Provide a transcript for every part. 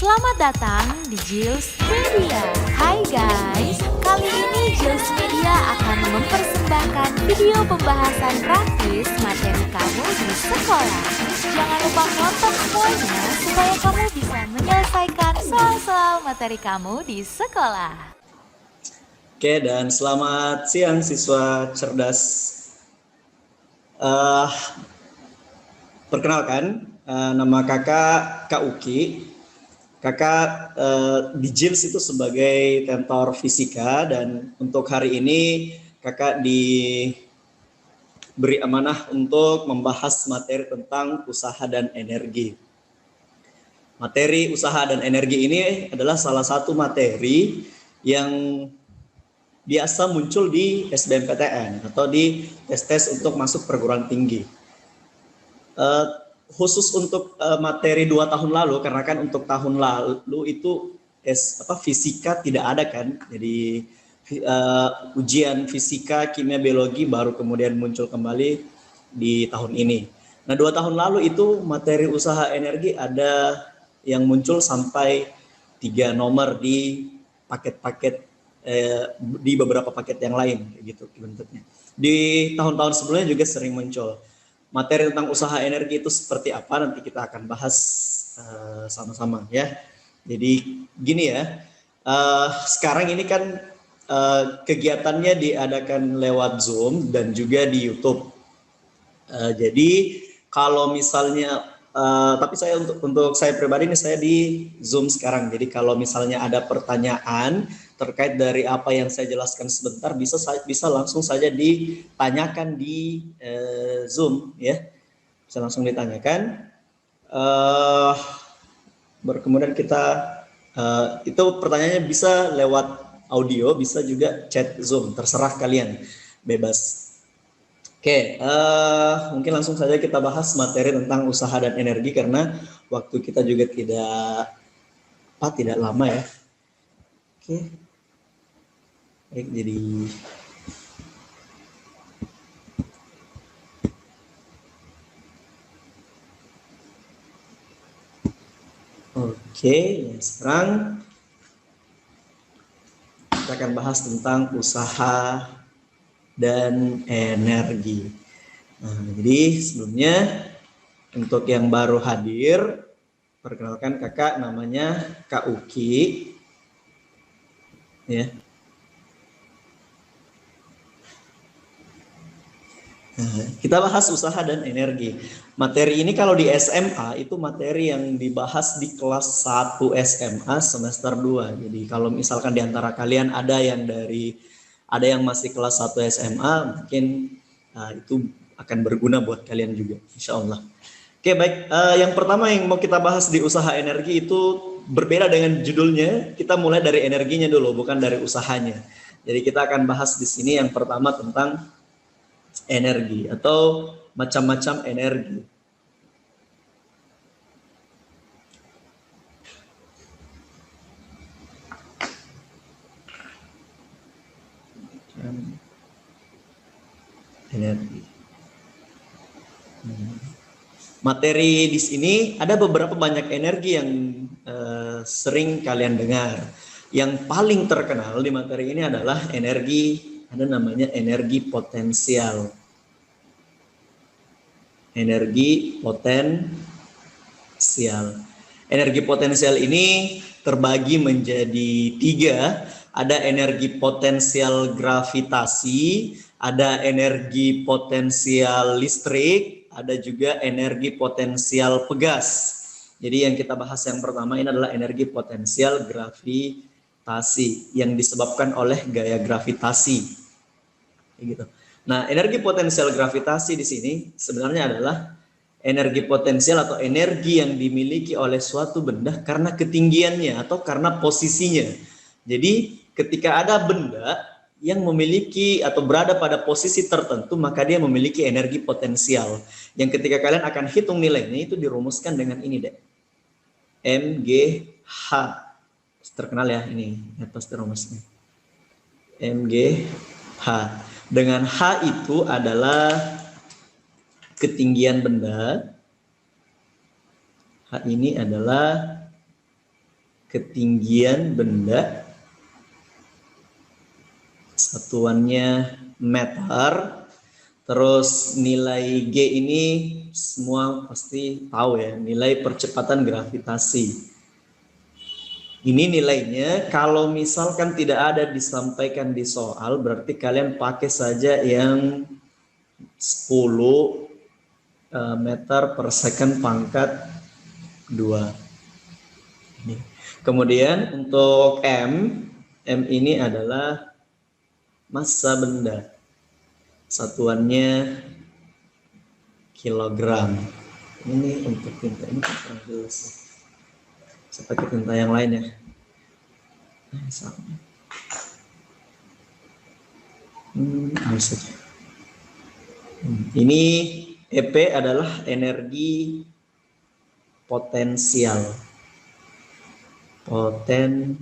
Selamat datang di Jils Media. Hai guys, kali ini Jils Media akan mempersembahkan video pembahasan praktis materi kamu di sekolah. Jangan lupa nonton semuanya supaya kamu bisa menyelesaikan soal-soal materi kamu di sekolah. Oke, dan selamat siang siswa cerdas. Perkenalkan, nama kakak Kak Uki. Kakak di JILS itu sebagai tentor fisika, dan untuk hari ini kakak diberi amanah untuk membahas materi tentang usaha dan energi. Materi usaha dan energi ini adalah salah satu materi yang biasa muncul di SBMPTN atau di tes-tes untuk masuk perguruan tinggi. Khusus untuk materi 2 tahun lalu, karena kan untuk tahun lalu itu fisika tidak ada kan, jadi ujian fisika, kimia, biologi baru kemudian muncul kembali di tahun ini. Nah, 2 tahun lalu itu materi usaha energi ada yang muncul sampai 3 nomor di paket-paket di beberapa paket yang lain gitu bentuknya. Di tahun-tahun sebelumnya juga sering muncul. Materi tentang usaha energi itu seperti apa nanti kita akan bahas sama-sama ya. Jadi gini ya, sekarang ini kan kegiatannya diadakan lewat Zoom dan juga di YouTube. Jadi kalau misalnya, tapi saya untuk saya pribadi ini saya di Zoom sekarang. Jadi kalau misalnya ada pertanyaan terkait dari apa yang saya jelaskan sebentar, bisa langsung saja ditanyakan di Zoom ya, bisa langsung ditanyakan. Kemudian kita itu pertanyaannya bisa lewat audio, bisa juga chat Zoom, terserah kalian, bebas. Oke, mungkin langsung saja kita bahas materi tentang usaha dan energi karena waktu kita juga tidak lama ya. Oke. Baik, jadi sekarang kita akan bahas tentang usaha dan energi. Nah, jadi sebelumnya untuk yang baru hadir, perkenalkan kakak namanya Kak Uki. Ya. Kita bahas usaha dan energi. Materi ini kalau di SMA itu materi yang dibahas di kelas 1 SMA semester 2. Jadi kalau misalkan di antara kalian ada yang masih kelas 1 SMA, mungkin itu akan berguna buat kalian juga, insya Allah. Oke, baik. Yang pertama yang mau kita bahas di usaha energi itu berbeda dengan judulnya. Kita mulai dari energinya dulu, bukan dari usahanya. Jadi kita akan bahas di sini yang pertama tentang energi atau macam-macam energi. Energi. Materi di sini ada beberapa banyak energi yang sering kalian dengar. Yang paling terkenal di materi ini adalah ada namanya energi potensial. Energi potensial. Energi potensial ini terbagi menjadi 3. Ada energi potensial gravitasi, ada energi potensial listrik, ada juga energi potensial pegas. Jadi yang kita bahas yang pertama ini adalah energi potensial gravitasi yang disebabkan oleh gaya gravitasi. Gitu. Nah, energi potensial gravitasi di sini sebenarnya adalah energi potensial atau energi yang dimiliki oleh suatu benda karena ketinggiannya atau karena posisinya. Jadi, ketika ada benda yang memiliki atau berada pada posisi tertentu, maka dia memiliki energi potensial. Yang ketika kalian akan hitung nilainya itu dirumuskan dengan ini deh. MGH. Terkenal ya ini atas rumusnya. MGH. Dengan H itu adalah ketinggian benda. H ini adalah ketinggian benda, satuannya meter, terus nilai G ini semua pasti tahu ya, nilai percepatan gravitasi. Ini nilainya kalau misalkan tidak ada disampaikan di soal, berarti kalian pakai saja yang 10 meter per second pangkat 2. Kemudian untuk M ini adalah massa benda. Satuannya kilogram. Ini untuk tinta ini kurang jelas. Saya pakai tinta yang lain ya. Ini EP adalah energi potensial. Potensial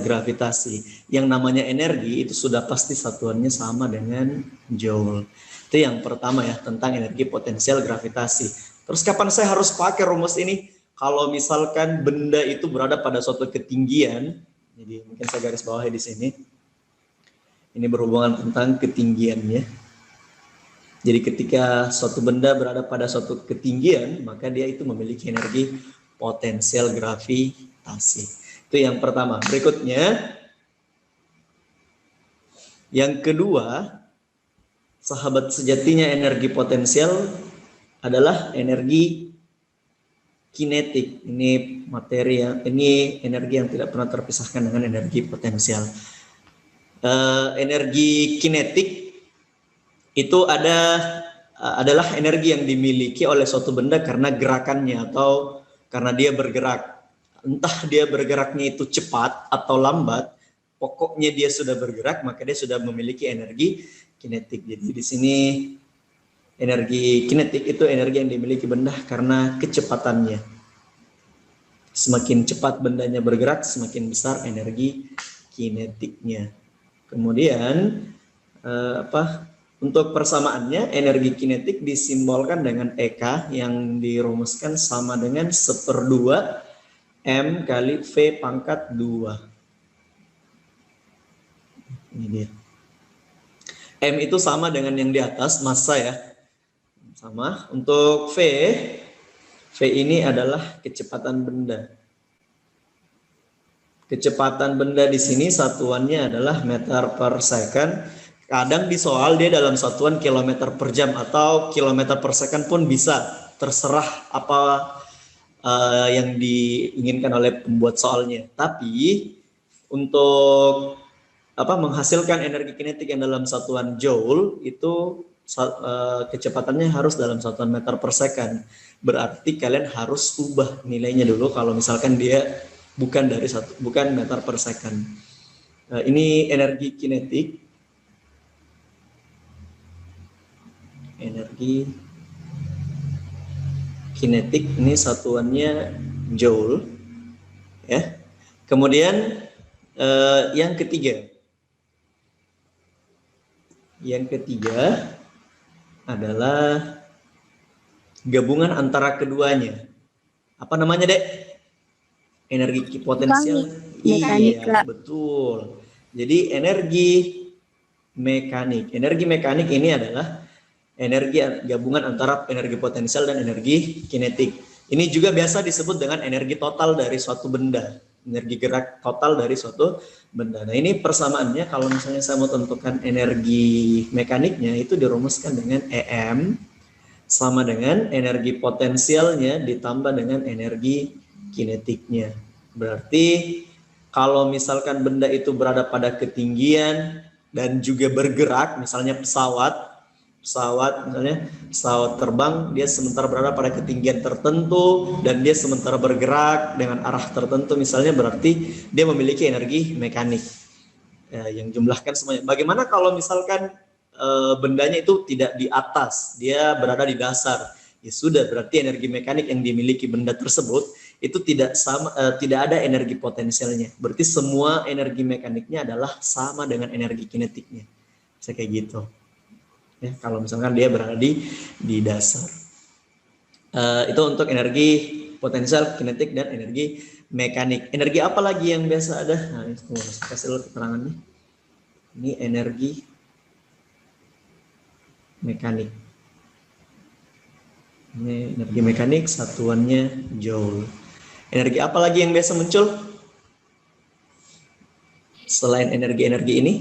gravitasi. Yang namanya energi itu sudah pasti satuannya sama dengan joule. Itu yang pertama ya, tentang energi potensial gravitasi. Terus kapan saya harus pakai rumus ini? Kalau misalkan benda itu berada pada suatu ketinggian, jadi mungkin saya garis bawahi di sini. Ini berhubungan tentang ketinggiannya. Jadi ketika suatu benda berada pada suatu ketinggian, maka dia itu memiliki energi potensial gravitasi. Itu yang pertama. Berikutnya, yang kedua, sahabat sejatinya energi potensial adalah energi kinetik. Ini materi ini energi yang tidak pernah terpisahkan dengan energi potensial. Energi kinetik itu adalah energi yang dimiliki oleh suatu benda karena gerakannya atau karena dia bergerak. Entah dia bergeraknya itu cepat atau lambat, pokoknya dia sudah bergerak, maka dia sudah memiliki energi kinetik. Jadi di sini energi kinetik itu energi yang dimiliki benda karena kecepatannya. Semakin cepat bendanya bergerak, semakin besar energi kinetiknya. Kemudian untuk persamaannya, energi kinetik disimbolkan dengan EK yang dirumuskan sama dengan 1/2 M kali V pangkat 2. Ini dia. M itu sama dengan yang di atas, massa ya. Sama. Untuk V ini adalah kecepatan benda. Kecepatan benda di sini satuannya adalah meter per second. Kadang di soal dia dalam satuan kilometer per jam atau kilometer per second pun bisa. Terserah apa yang diinginkan oleh pembuat soalnya. Tapi untuk menghasilkan energi kinetik yang dalam satuan joule itu kecepatannya harus dalam satuan meter per second. Berarti kalian harus ubah nilainya dulu kalau misalkan dia bukan meter per second. Ini energi kinetik. Energi kinetik ini satuannya joule. Ya. Kemudian yang ketiga. Yang ketiga adalah gabungan antara keduanya. Apa namanya, Dek? Energi potensial. Iya, betul. Jadi energi mekanik. Energi mekanik ini adalah energi gabungan antara energi potensial dan energi kinetik. Ini juga biasa disebut dengan energi total dari suatu benda. Energi gerak total dari suatu benda. Nah, ini persamaannya kalau misalnya saya mau tentukan energi mekaniknya itu dirumuskan dengan EM sama dengan energi potensialnya ditambah dengan energi kinetiknya. Berarti kalau misalkan benda itu berada pada ketinggian dan juga bergerak, misalnya pesawat terbang, dia sementara berada pada ketinggian tertentu dan dia sementara bergerak dengan arah tertentu misalnya, berarti dia memiliki energi mekanik yang jumlahkan semuanya. Bagaimana kalau misalkan bendanya itu tidak di atas, dia berada di dasar? Ya sudah, berarti energi mekanik yang dimiliki benda tersebut itu tidak ada energi potensialnya. Berarti semua energi mekaniknya adalah sama dengan energi kinetiknya. Bisa kayak gitu. Ya, kalau misalkan dia berada di dasar. Itu untuk energi potensial, kinetik, dan energi mekanik. Energi apa lagi yang biasa ada? Nah, ini kasih dulu keterangannya. Ini energi mekanik. Ini energi mekanik, satuannya joule. Energi apa lagi yang biasa muncul? Selain energi-energi ini?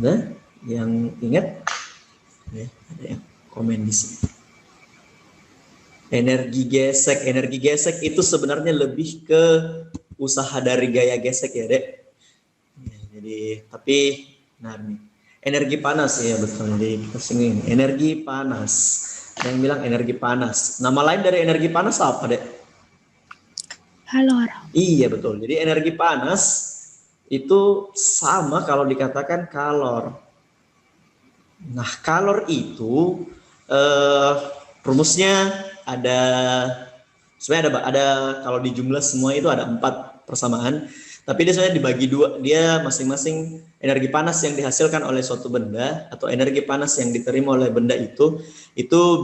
Nah, yang ingat? Ya, ada yang komen di sini. Energi gesek. Energi gesek itu sebenarnya lebih ke usaha dari gaya gesek ya, Dek. Ya, jadi, tapi, nah nih. Energi panas, ya betul. Jadi kita singgung energi panas. Ada yang bilang energi panas. Nama lain dari energi panas apa, Dek? Kalor. Iya betul. Jadi energi panas itu sama kalau dikatakan kalor. Nah, kalor itu rumusnya ada sebenarnya ada kalau di jumlah semua itu ada 4 persamaan. Tapi dia sebenarnya dibagi 2, dia masing-masing energi panas yang dihasilkan oleh suatu benda atau energi panas yang diterima oleh benda itu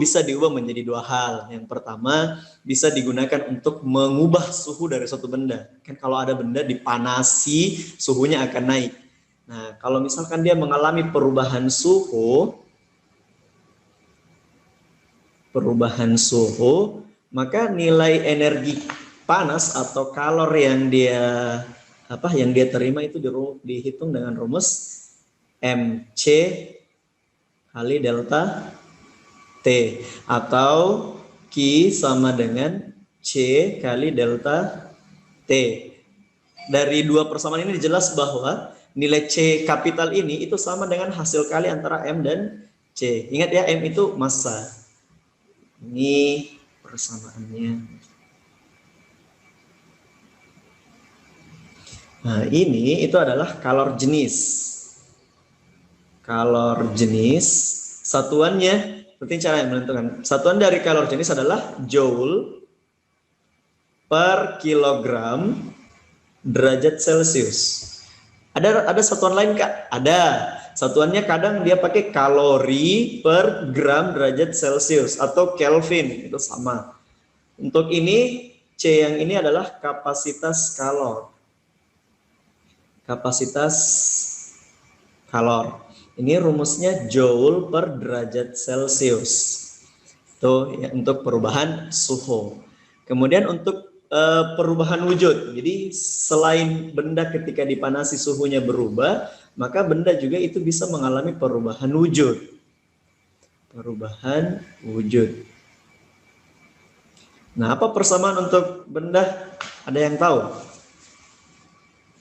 bisa diubah menjadi 2 hal. Yang pertama, bisa digunakan untuk mengubah suhu dari suatu benda. Kan kalau ada benda dipanasi, suhunya akan naik. Nah, kalau misalkan dia mengalami perubahan suhu, maka nilai energi panas atau kalor yang dia terima itu dihitung dengan rumus MC kali delta T atau Q sama dengan C kali delta T. Dari 2 persamaan ini jelas bahwa nilai C kapital ini itu sama dengan hasil kali antara M dan C. Ingat ya, M itu massa. Ini persamaannya. Nah, ini itu adalah kalor jenis. Kalor jenis, satuannya, seperti cara yang menentukan. Satuan dari kalor jenis adalah joule per kilogram derajat Celcius. Ada satuan lain, Kak? Ada. Satuannya kadang dia pakai kalori per gram derajat Celcius atau Kelvin, itu sama. Untuk ini, C yang ini adalah kapasitas kalor. Kapasitas kalor. Ini rumusnya joule per derajat Celcius. Itu ya, untuk perubahan suhu. Kemudian untuk perubahan wujud. Jadi selain benda ketika dipanasi suhunya berubah, maka benda juga itu bisa mengalami perubahan wujud. Perubahan wujud. Nah, apa persamaan untuk benda? Ada yang tahu?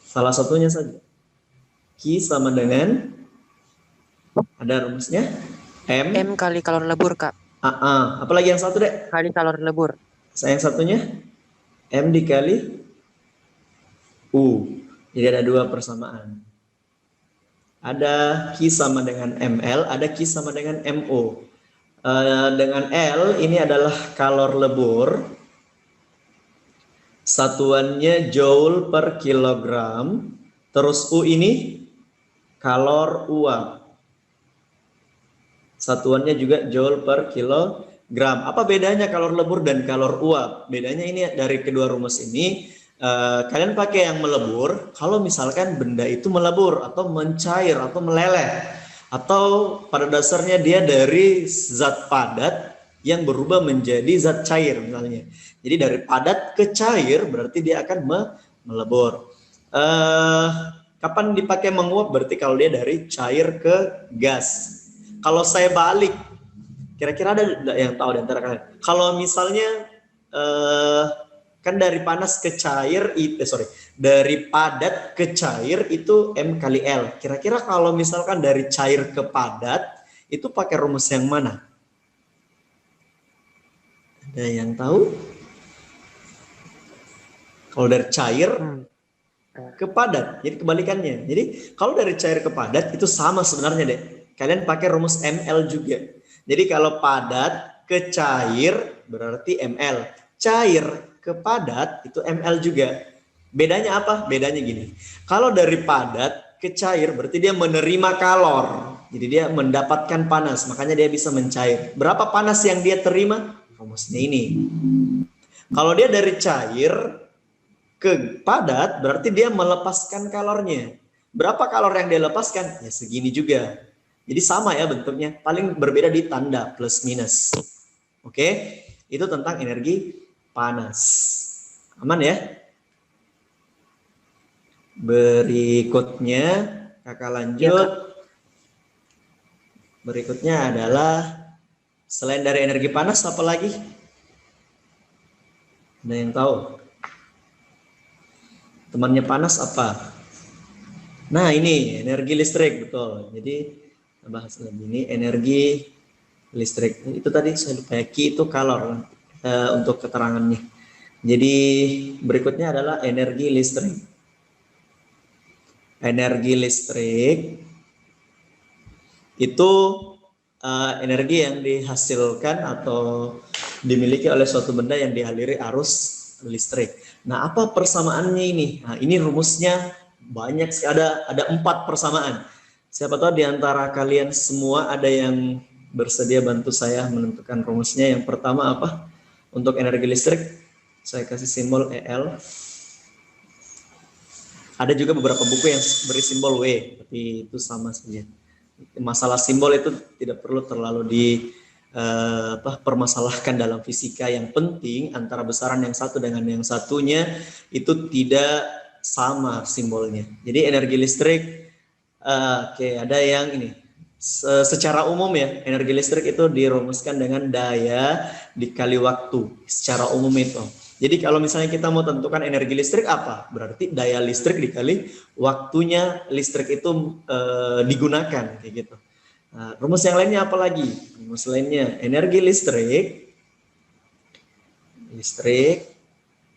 Salah satunya saja. Q sama dengan, ada rumusnya? M kali kalor lebur, Kak. Apalagi yang satu, Dek? Kali kalor lebur. Yang satunya? M dikali U. Jadi ada 2 persamaan. Ada Q sama dengan ML, ada Q sama dengan MO. Dengan L ini adalah kalor lebur. Satuannya joule per kilogram. Terus U ini kalor uap. Satuannya juga joule per kilogram. Apa bedanya kalor lebur dan kalor uap? Bedanya ini dari kedua rumus ini. Kalian pakai yang melebur kalau misalkan benda itu melebur atau mencair atau meleleh. Atau pada dasarnya dia dari zat padat yang berubah menjadi zat cair misalnya. Jadi dari padat ke cair berarti dia akan melebur. Kapan dipakai menguap? Berarti kalau dia dari cair ke gas. Kalau saya balik, kira-kira ada yang tahu di antara kalian? Kalau misalnya kan dari panas ke cair, dari padat ke cair itu M kali L. Kira-kira kalau misalkan dari cair ke padat itu pakai rumus yang mana? Ada yang tahu? Kalau dari cair ke padat, jadi kebalikannya. Jadi kalau dari cair ke padat itu sama sebenarnya, Dek. Kalian pakai rumus ML juga. Jadi kalau padat ke cair berarti ML. Cair ke padat itu ML juga. Bedanya apa? Bedanya gini. Kalau dari padat ke cair berarti dia menerima kalor. Jadi dia mendapatkan panas, makanya dia bisa mencair. Berapa panas yang dia terima? rumusnya ini. Kalau dia dari cair ke padat, berarti dia melepaskan kalornya. Berapa kalor yang dia lepaskan? Ya segini juga. Jadi sama ya bentuknya, paling berbeda di tanda plus minus. Oke, itu tentang energi panas. Aman ya? Berikutnya, kakak lanjut. Berikutnya adalah selain dari energi panas, apa lagi? Ada yang tahu? Temannya panas apa? Nah ini energi listrik, betul. Jadi bahas lagi ini energi listrik. Itu tadi saya lupa ya, Ki itu kalor untuk keterangannya. Jadi berikutnya adalah energi listrik. Energi listrik itu energi yang dihasilkan atau dimiliki oleh suatu benda yang dialiri arus listrik. Nah, apa persamaannya ini? Nah, ini rumusnya banyak sih, ada 4 persamaan. Siapa tahu di antara kalian semua ada yang bersedia bantu saya menentukan rumusnya. Yang pertama apa? Untuk energi listrik, saya kasih simbol EL. Ada juga beberapa buku yang beri simbol W, tapi itu sama saja. Masalah simbol itu tidak perlu terlalu permasalahkan dalam fisika. Yang penting antara besaran yang satu dengan yang satunya itu tidak sama simbolnya. Jadi energi listrik, ada yang ini. Secara umum ya, energi listrik itu dirumuskan dengan daya dikali waktu. Secara umum itu. Jadi kalau misalnya kita mau tentukan energi listrik apa? Berarti daya listrik dikali waktunya listrik itu digunakan kayak gitu. Nah, rumus yang lainnya apa lagi? Rumus lainnya energi listrik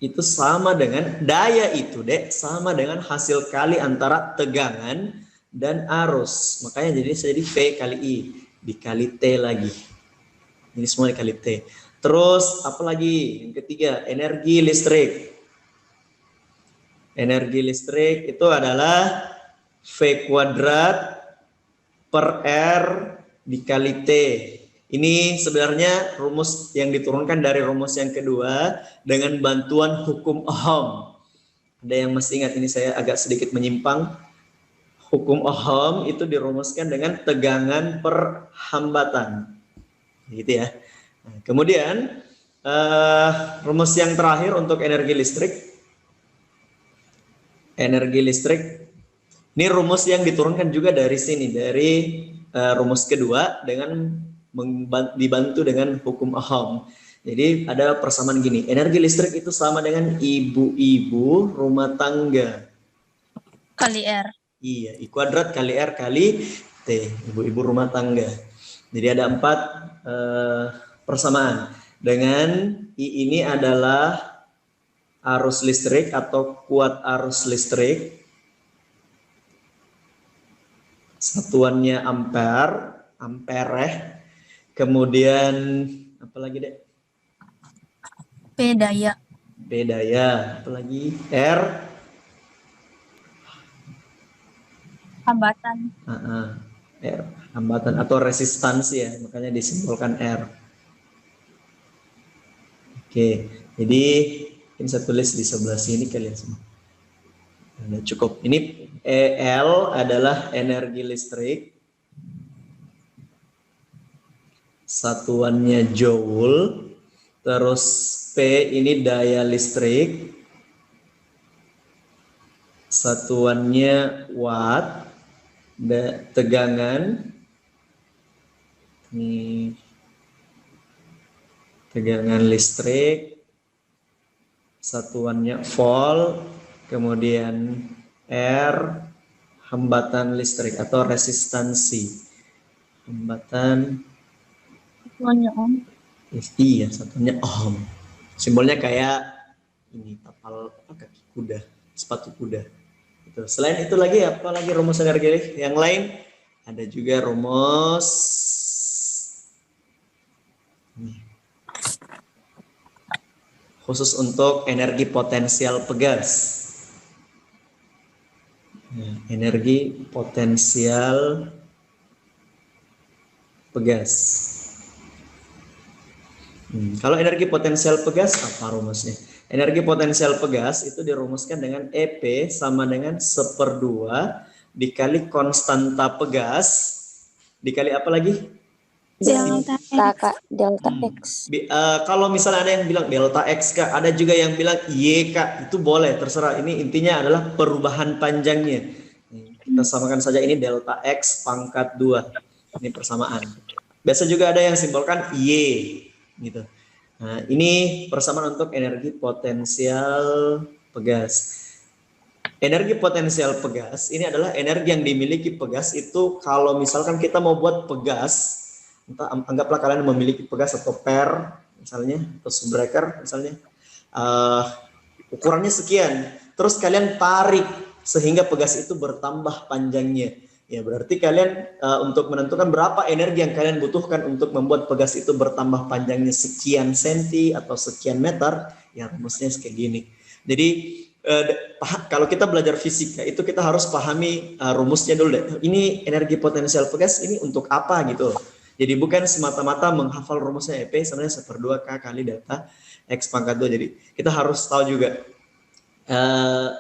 itu sama dengan daya itu sama dengan hasil kali antara tegangan dan arus. Makanya jadi V kali I dikali T lagi. Ini semua dikali T. Terus apa lagi? Yang ketiga, energi listrik. Energi listrik itu adalah V kuadrat per R dikali T. Ini sebenarnya rumus yang diturunkan dari rumus yang kedua dengan bantuan hukum Ohm. Ada yang masih ingat, ini saya agak sedikit menyimpang. Hukum Ohm itu dirumuskan dengan tegangan per hambatan. Gitu ya. Nah, kemudian rumus yang terakhir untuk energi listrik. Energi listrik ini rumus yang diturunkan juga dari sini, dari rumus kedua dengan dibantu dengan hukum Ohm. Jadi ada persamaan gini, energi listrik itu sama dengan ibu-ibu rumah tangga Kali R. Iya, I kuadrat kali R kali T, ibu-ibu rumah tangga. Jadi ada 4 persamaan. Dengan I ini adalah arus listrik atau kuat arus listrik. Satuannya ampere. Kemudian apa lagi, Dek? P daya. P daya. Apa lagi? R Hambatan. R hambatan atau resistansi ya, makanya disimbolkan R. Oke, jadi ini saya tulis di sebelah sini kalian semua. Nah, cukup. Ini EL adalah energi listrik. Satuannya joule. Terus P ini daya listrik. Satuannya watt. Tegangan. Ini tegangan listrik, satuannya volt, kemudian R, hambatan listrik atau resistansi. Hambatan. Satuannya Ohm. Iya, satunya Ohm. Simbolnya kayak ini tapal kaki kuda, sepatu kuda. Itu. Selain itu lagi apa lagi rumus energi yang lain? Ada juga rumus ini. Khusus untuk energi potensial pegas. Energi potensial pegas. Kalau energi potensial pegas apa rumusnya? Energi potensial pegas itu dirumuskan dengan EP sama dengan 1/2 dikali konstanta pegas dikali apa lagi? Delta Kak, delta X. Kalau misalnya ada yang bilang delta X Kak, ada juga yang bilang Y Kak, itu boleh, terserah. Ini intinya adalah perubahan panjangnya. Kita samakan saja ini delta X pangkat 2. Ini persamaan. Biasa juga ada yang simbolkan Y gitu. Nah, ini persamaan untuk energi potensial pegas. Energi potensial pegas ini adalah energi yang dimiliki pegas itu kalau misalkan kita mau buat pegas, anggaplah kalian memiliki pegas atau per misalnya atau subbreaker misalnya, ukurannya sekian, terus kalian tarik sehingga pegas itu bertambah panjangnya. Ya berarti kalian untuk menentukan berapa energi yang kalian butuhkan untuk membuat pegas itu bertambah panjangnya sekian senti atau sekian meter, ya rumusnya kayak gini. Jadi kalau kita belajar fisika itu kita harus pahami rumusnya dulu deh. Ini energi potensial pegas ini untuk apa gitu. Jadi bukan semata-mata menghafal rumusnya EP sama dengan 1/2 K kali delta X pangkat 2. Jadi kita harus tahu juga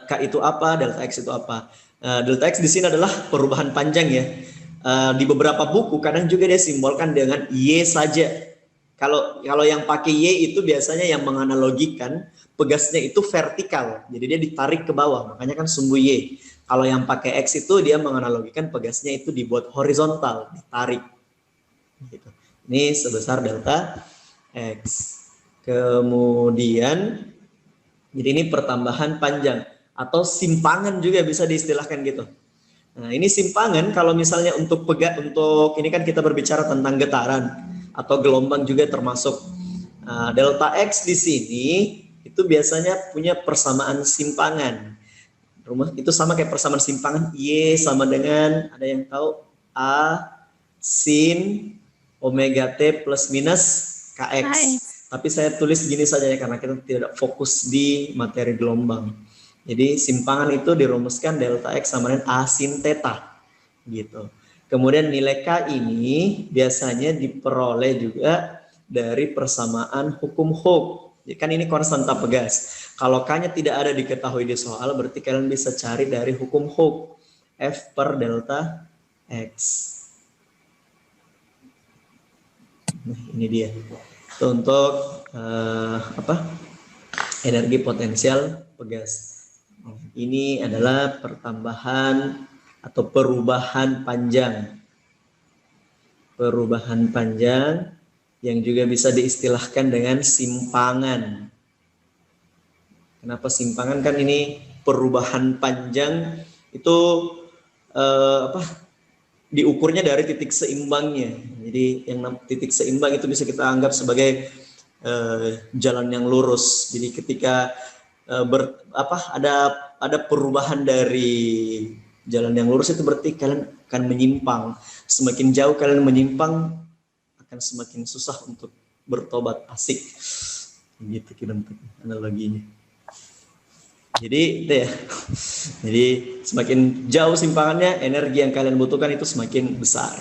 K itu apa, delta X itu apa. Delta X di sini adalah perubahan panjang ya. Di beberapa buku kadang juga dia simbolkan dengan Y saja. Kalau yang pakai Y itu biasanya yang menganalogikan pegasnya itu vertikal. Jadi dia ditarik ke bawah, makanya kan sumbu Y. Kalau yang pakai X itu dia menganalogikan pegasnya itu dibuat horizontal, ditarik. Gitu. Ini sebesar delta X. Kemudian jadi ini pertambahan panjang atau simpangan juga bisa diistilahkan gitu. Nah, ini simpangan kalau misalnya untuk ini kan kita berbicara tentang getaran atau gelombang juga termasuk. Delta X di sini itu biasanya punya persamaan simpangan. Rumus itu sama kayak persamaan simpangan Y sama dengan, ada yang tahu, A sin omega T plus minus KX. Tapi saya tulis gini saja ya karena kita tidak fokus di materi gelombang. Jadi simpangan itu dirumuskan delta X sama dengan A sin theta gitu. Kemudian nilai K ini biasanya diperoleh juga dari persamaan hukum Hooke. Jadi kan ini konstanta pegas. Kalau K-nya tidak ada diketahui di soal, berarti kalian bisa cari dari hukum Hooke. F per delta X. Nah, ini dia. Itu untuk energi potensial pegas. Ini adalah pertambahan atau perubahan panjang. Perubahan panjang yang juga bisa diistilahkan dengan simpangan. Kenapa simpangan? Kan ini perubahan panjang itu diukurnya dari titik seimbangnya. Jadi yang titik seimbang itu bisa kita anggap sebagai jalan yang lurus. Jadi ketika ada perubahan dari jalan yang lurus itu berarti kalian akan menyimpang. Semakin jauh kalian menyimpang akan semakin susah untuk bertobat. Asik gitu kira analoginya. Jadi itu ya. Jadi semakin jauh simpangannya, energi yang kalian butuhkan itu semakin besar.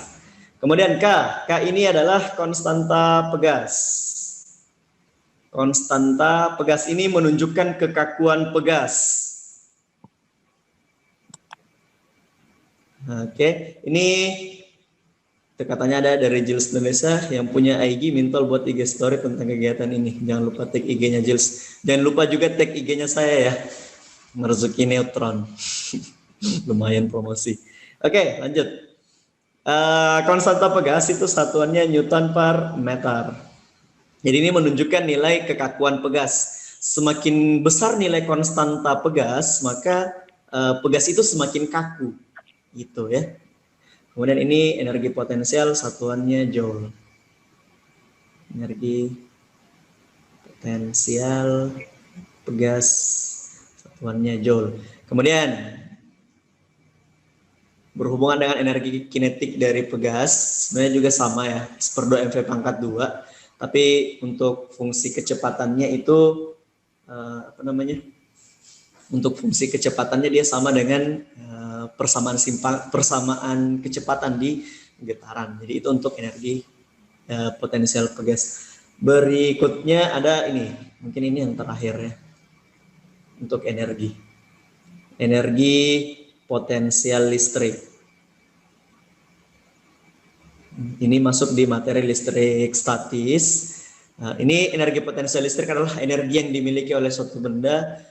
Kemudian K ini adalah konstanta pegas. Konstanta pegas ini menunjukkan kekakuan pegas. Oke, ini katanya ada dari Jules Indonesia yang punya IG mintol buat IG story tentang kegiatan ini. Jangan lupa tag IG-nya Jules. Jangan lupa juga tag IG-nya saya ya. Marzuki Neutron. Lumayan promosi. Oke, lanjut. Konstanta pegas itu satuannya Newton per meter. Jadi ini menunjukkan nilai kekakuan pegas. Semakin besar nilai konstanta pegas, maka pegas itu semakin kaku. Gitu ya. Kemudian ini energi potensial satuannya Joule. Energi potensial pegas satuannya Joule. Kemudian berhubungan dengan energi kinetik dari pegas, sebenarnya juga sama ya, 1/2 mv pangkat 2. Tapi untuk fungsi kecepatannya itu untuk fungsi kecepatannya dia sama dengan persamaan kecepatan di getaran. Jadi itu untuk energi potensial pegas. Berikutnya ada ini, mungkin ini yang terakhir ya, untuk energi. Energi potensial listrik. Ini masuk di materi listrik statis. Nah, ini energi potensial listrik adalah energi yang dimiliki oleh suatu benda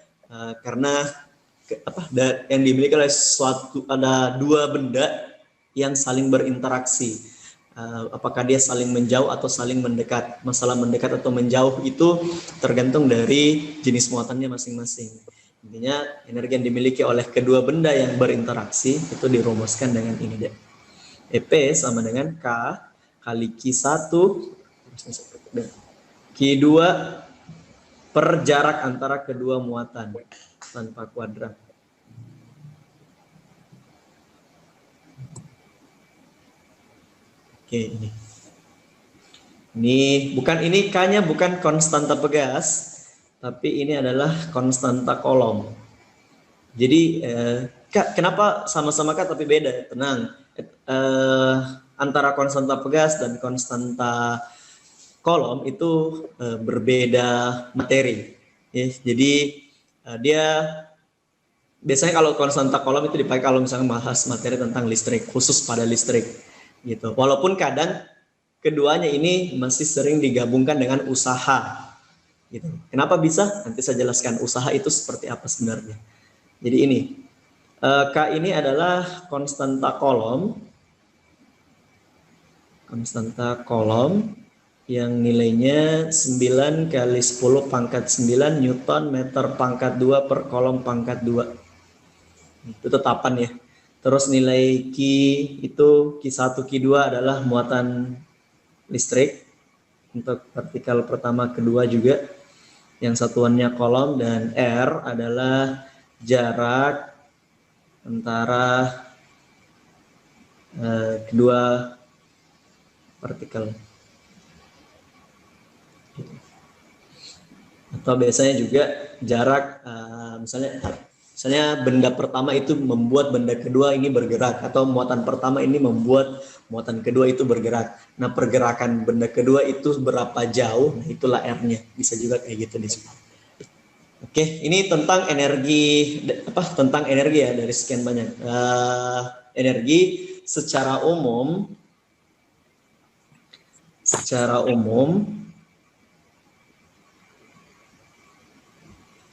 karena yang dimiliki oleh ada dua benda yang saling berinteraksi. Apakah dia saling menjauh atau saling mendekat? Masalah mendekat atau menjauh itu tergantung dari jenis muatannya masing-masing. Intinya energi yang dimiliki oleh kedua benda yang berinteraksi itu dirumuskan dengan ini deh. EP sama dengan K kali Q1 Q2 per jarak antara kedua muatan tanpa kuadrat. Oke, ini K-nya bukan konstanta pegas, tapi ini adalah konstanta kolom. Jadi kenapa sama-sama K tapi beda? Tenang, antara konstanta pegas dan konstanta kolom itu berbeda materi. Ya, jadi dia biasanya kalau konstanta kolom itu dipakai kalau misalnya bahas materi tentang listrik, khusus pada listrik. Gitu. Walaupun kadang keduanya ini masih sering digabungkan dengan usaha. Gitu. Kenapa bisa? Nanti saya jelaskan usaha itu seperti apa sebenarnya. Jadi ini K ini adalah konstanta kolom yang nilainya 9 kali 10 pangkat 9 Newton meter pangkat 2 per kolom pangkat 2. Itu tetapan ya. Terus nilai Q itu Q1, Q2 adalah muatan listrik untuk vertikal pertama kedua juga yang satuannya kolom, dan R adalah jarak antara kedua vertikal. Atau biasanya juga jarak misalnya benda pertama itu membuat benda kedua ini bergerak, atau muatan pertama ini membuat muatan kedua itu bergerak. Nah, pergerakan benda kedua itu berapa jauh, nah itulah R-nya. Bisa juga kayak gitu di situ. Oke, ini tentang energi ya dari sekian banyak. Energi secara umum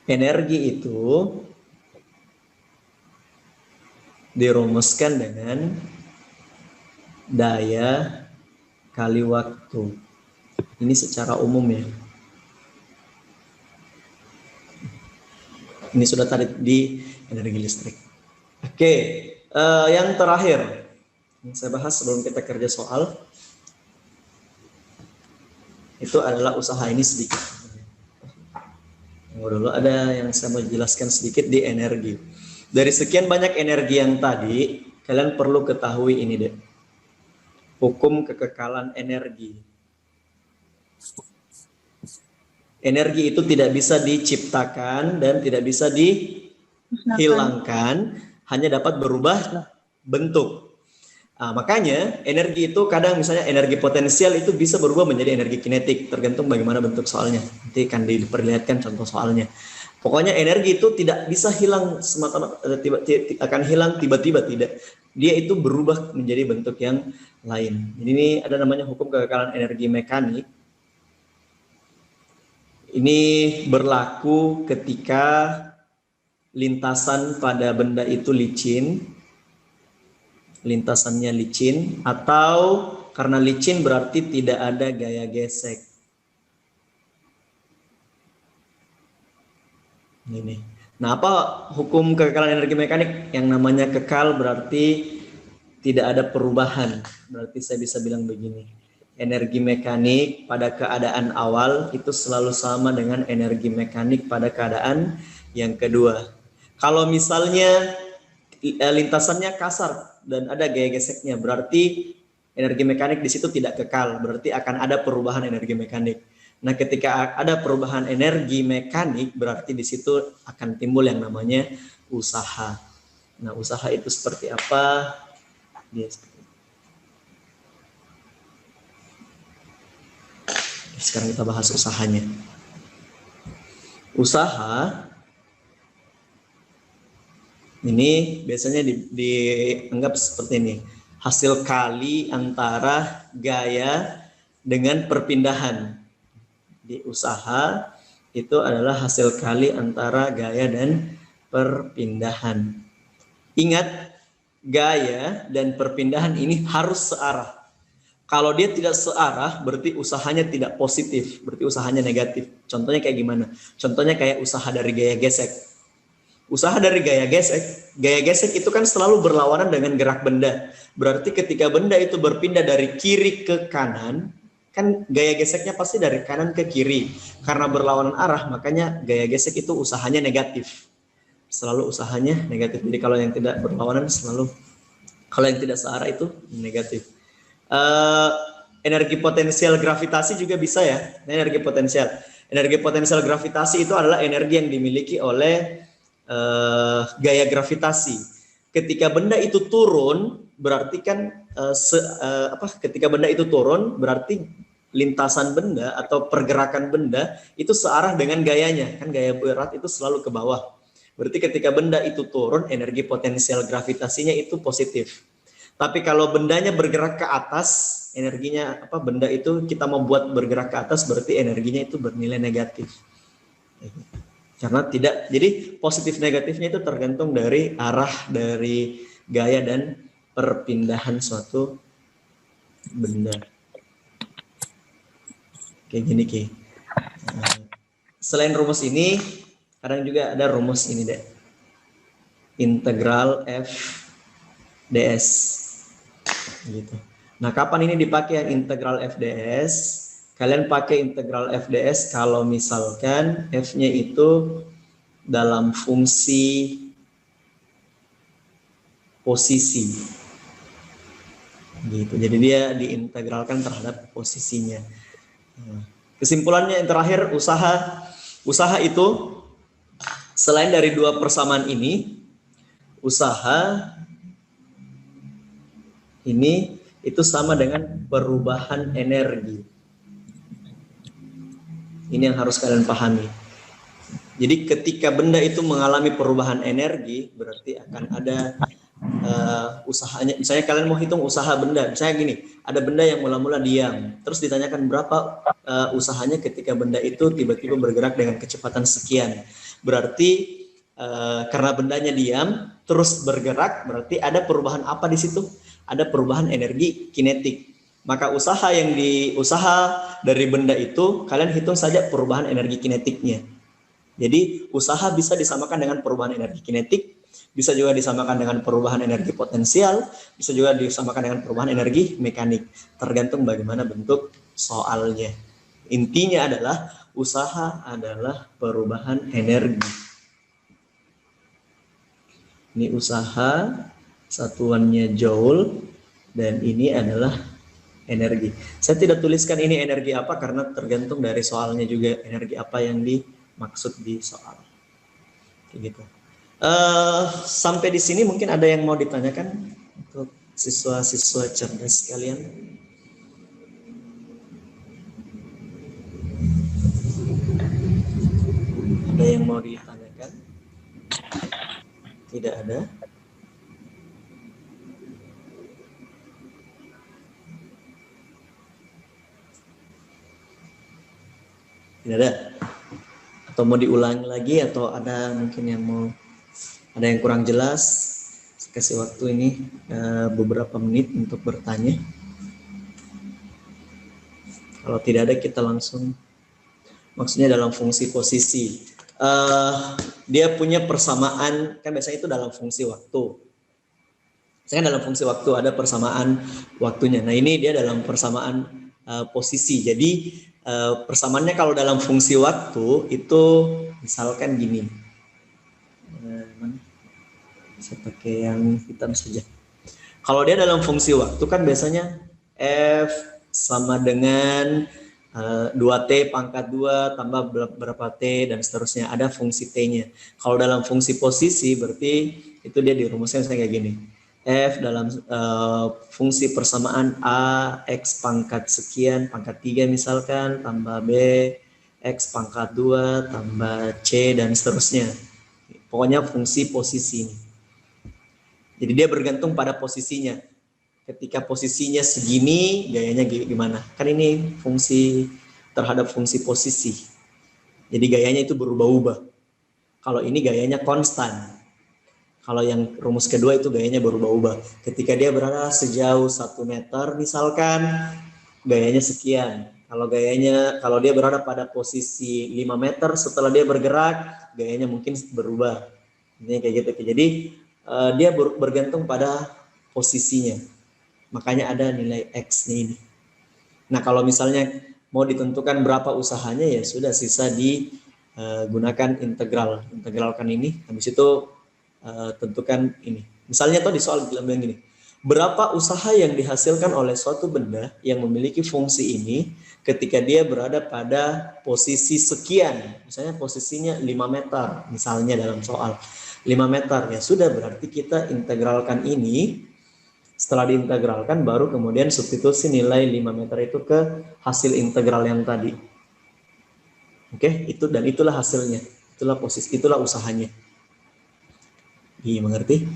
energi itu dirumuskan dengan daya kali waktu. Ini secara umum ya. Ini sudah tadi di energi listrik. Oke, yang terakhir yang saya bahas sebelum kita kerja soal itu adalah usaha ini sedikit. Dulu ada yang saya mau jelaskan sedikit di energi. Dari sekian banyak energi yang tadi, kalian perlu ketahui ini deh. Hukum kekekalan energi. Energi itu tidak bisa diciptakan dan tidak bisa dihilangkan, hanya dapat berubah bentuk. Nah, makanya energi itu kadang misalnya energi potensial itu bisa berubah menjadi energi kinetik, tergantung bagaimana bentuk soalnya. Nanti akan diperlihatkan contoh soalnya. Pokoknya energi itu tidak bisa hilang semata-mata, akan hilang tiba-tiba, tidak. Dia itu berubah menjadi bentuk yang lain. Jadi ini ada namanya hukum kekekalan energi mekanik. Ini berlaku ketika lintasan pada benda itu licin, lintasannya licin, atau karena licin berarti tidak ada gaya gesek. Ini. Nah, apa hukum kekekalan energi mekanik? Yang namanya kekal berarti tidak ada perubahan. Berarti saya bisa bilang begini. Energi mekanik pada keadaan awal itu selalu sama dengan energi mekanik pada keadaan yang kedua. Kalau misalnya lintasannya kasar dan ada gaya geseknya, berarti energi mekanik di situ tidak kekal. Berarti akan ada perubahan energi mekanik. Nah, ketika ada perubahan energi mekanik, berarti di situ akan timbul yang namanya usaha. Nah, usaha itu seperti apa? Dia seperti Sekarang kita bahas usahanya. Usaha ini biasanya dianggap seperti ini. Hasil kali antara gaya dengan perpindahan. Di usaha itu adalah hasil kali antara gaya dan perpindahan. Ingat, gaya dan perpindahan ini harus searah. Kalau dia tidak searah, berarti usahanya tidak positif, berarti usahanya negatif. Contohnya kayak gimana? Contohnya kayak usaha dari gaya gesek. Usaha dari gaya gesek itu kan selalu berlawanan dengan gerak benda. Berarti ketika benda itu berpindah dari kiri ke kanan, kan gaya geseknya pasti dari kanan ke kiri. Karena berlawanan arah, makanya gaya gesek itu usahanya negatif. Selalu usahanya negatif. Jadi kalau yang tidak berlawanan kalau yang tidak searah itu negatif. Energi potensial gravitasi juga bisa ya. Energi potensial gravitasi itu adalah energi yang dimiliki oleh gaya gravitasi. Ketika benda itu turun, berarti kan ketika benda itu turun, berarti lintasan benda atau pergerakan benda itu searah dengan gayanya. Kan gaya berat itu selalu ke bawah. Berarti ketika benda itu turun, energi potensial gravitasinya itu positif. Tapi kalau bendanya bergerak ke atas, energinya benda itu kita membuat bergerak ke atas, berarti energinya itu bernilai negatif. Karena tidak, jadi positif negatifnya itu tergantung dari arah dari gaya dan perpindahan suatu benda. Kayak gini Ki. Selain rumus ini, kadang juga ada rumus ini deh. Integral F ds. Gitu. Nah, kapan ini dipakai yang integral FDS? Kalian pakai integral FDS kalau misalkan F-nya itu dalam fungsi posisi. Gitu. Jadi dia diintegralkan terhadap posisinya. Kesimpulannya yang terakhir, usaha itu selain dari dua persamaan ini, usaha ini itu sama dengan perubahan energi. Ini yang harus kalian pahami. Jadi ketika benda itu mengalami perubahan energi, berarti akan ada usahanya. Misalnya kalian mau hitung usaha benda, misalnya gini, ada benda yang mula-mula diam, terus ditanyakan berapa usahanya ketika benda itu tiba-tiba bergerak dengan kecepatan sekian. Berarti karena bendanya diam, terus bergerak, berarti ada perubahan apa di situ? Ada perubahan energi kinetik. Maka usaha dari benda itu kalian hitung saja perubahan energi kinetiknya. Jadi usaha bisa disamakan dengan perubahan energi kinetik, bisa juga disamakan dengan perubahan energi potensial, bisa juga disamakan dengan perubahan energi mekanik. Tergantung bagaimana bentuk soalnya. Intinya adalah usaha adalah perubahan energi. Ini usaha, satuannya joule, dan ini adalah energi. Saya tidak tuliskan ini energi apa karena tergantung dari soalnya juga energi apa yang dimaksud di soal. Kayak gitu. Sampai di sini mungkin ada yang mau ditanyakan untuk siswa-siswa cerdas sekalian. Ada yang mau ditanyakan? Tidak ada. Tidak ada. Atau mau diulangi lagi atau ada mungkin yang ada yang kurang jelas? Saya kasih waktu ini beberapa menit untuk bertanya. Kalau tidak ada kita langsung, maksudnya dalam fungsi posisi. Dia punya persamaan, kan biasanya itu dalam fungsi waktu. Saya dalam fungsi waktu ada persamaan waktunya. Nah ini dia dalam persamaan posisi. Jadi persamaannya kalau dalam fungsi waktu itu misalkan gini. Saya pakai yang hitam saja. Kalau dia dalam fungsi waktu kan biasanya F sama dengan 2T pangkat 2 tambah berapa T dan seterusnya. Ada fungsi T-nya. Kalau dalam fungsi posisi berarti itu dia dirumuskan kayak gini. F dalam fungsi persamaan A X pangkat sekian pangkat 3 misalkan tambah B X pangkat 2 tambah C dan seterusnya. Pokoknya fungsi posisi ini. Jadi dia bergantung pada posisinya. Ketika posisinya segini, gayanya gimana? Kan ini fungsi terhadap fungsi posisi. Jadi gayanya itu berubah-ubah. Kalau ini gayanya konstan. Kalau yang rumus kedua itu gayanya berubah-ubah. Ketika dia berada sejauh 1 meter misalkan, gayanya sekian. Kalau dia berada pada posisi 5 meter setelah dia bergerak, gayanya mungkin berubah. Ini kayak gitu. Jadi dia bergantung pada posisinya. Makanya ada nilai X-nya ini. Nah, kalau misalnya mau ditentukan berapa usahanya, ya sudah sisa digunakan integral. Integralkan ini, habis itu tentukan ini. Misalnya di soal bilang gini, berapa usaha yang dihasilkan oleh suatu benda yang memiliki fungsi ini ketika dia berada pada posisi sekian. Misalnya posisinya 5 meter, misalnya dalam soal 5 meter, ya sudah berarti kita integralkan ini. Setelah diintegralkan baru kemudian substitusi nilai 5 meter itu ke hasil integral yang tadi. Oke, itulah hasilnya. Itulah usahanya. Iya, mengerti?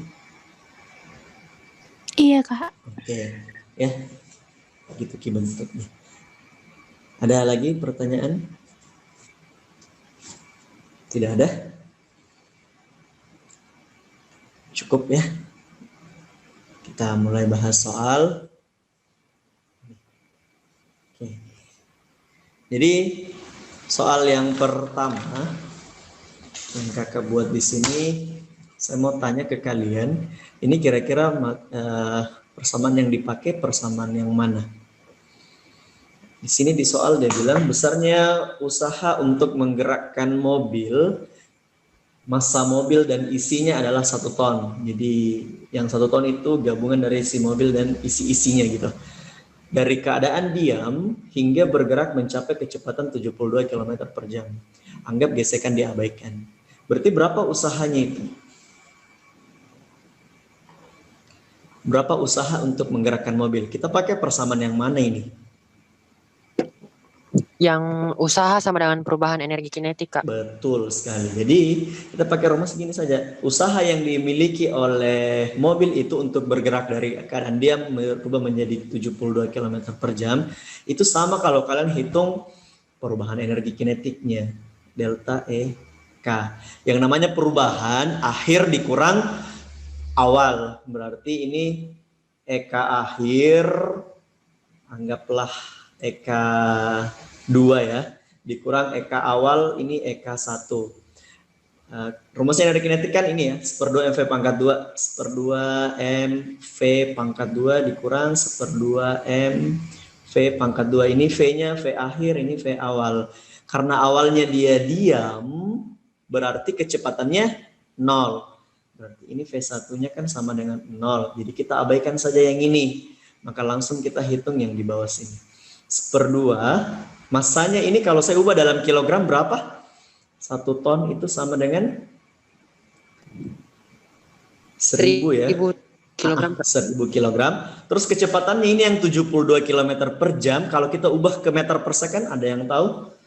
Iya, Kak. Oke, ya. Gitu bentuknya. Ada lagi pertanyaan? Tidak ada? Cukup ya. Kita mulai bahas soal. Oke. Jadi soal yang pertama yang kakak buat di sini, saya mau tanya ke kalian, ini kira-kira persamaan yang dipakai persamaan yang mana? Di sini di soal dia bilang besarnya usaha untuk menggerakkan mobil, massa mobil dan isinya adalah 1 ton. Jadi yang 1 ton itu gabungan dari isi mobil dan isi-isinya gitu. Dari keadaan diam hingga bergerak mencapai kecepatan 72 km per jam. Anggap gesekan diabaikan. Berarti berapa usahanya itu? Berapa usaha untuk menggerakkan mobil? Kita pakai persamaan yang mana ini? Yang usaha sama dengan perubahan energi kinetik, Kak. Betul sekali. Jadi kita pakai rumus segini saja. Usaha yang dimiliki oleh mobil itu untuk bergerak dari keadaan diam berubah menjadi 72 km per jam. Itu sama kalau kalian hitung perubahan energi kinetiknya. Delta E K. Yang namanya perubahan akhir dikurang awal. Berarti ini EK akhir, anggaplah EK 2 ya, dikurang EK awal, ini EK 1. Rumusnya energi kinetik kan ini ya, 1/2 MV pangkat 2, 1/2 MV pangkat 2 dikurang 1/2 MV pangkat 2. Ini V-nya V akhir, ini V awal. Karena awalnya dia diam, berarti kecepatannya 0. Berarti ini V1-nya kan sama dengan 0. Jadi kita abaikan saja yang ini. Maka langsung kita hitung yang di bawah sini. 1/2. Masanya ini kalau saya ubah dalam kilogram berapa? 1 ton itu sama dengan 1000 ya. 1000 kilogram. 1000 kilogram. Terus kecepatannya ini yang 72 km per jam. Kalau kita ubah ke meter per second, ada yang tahu?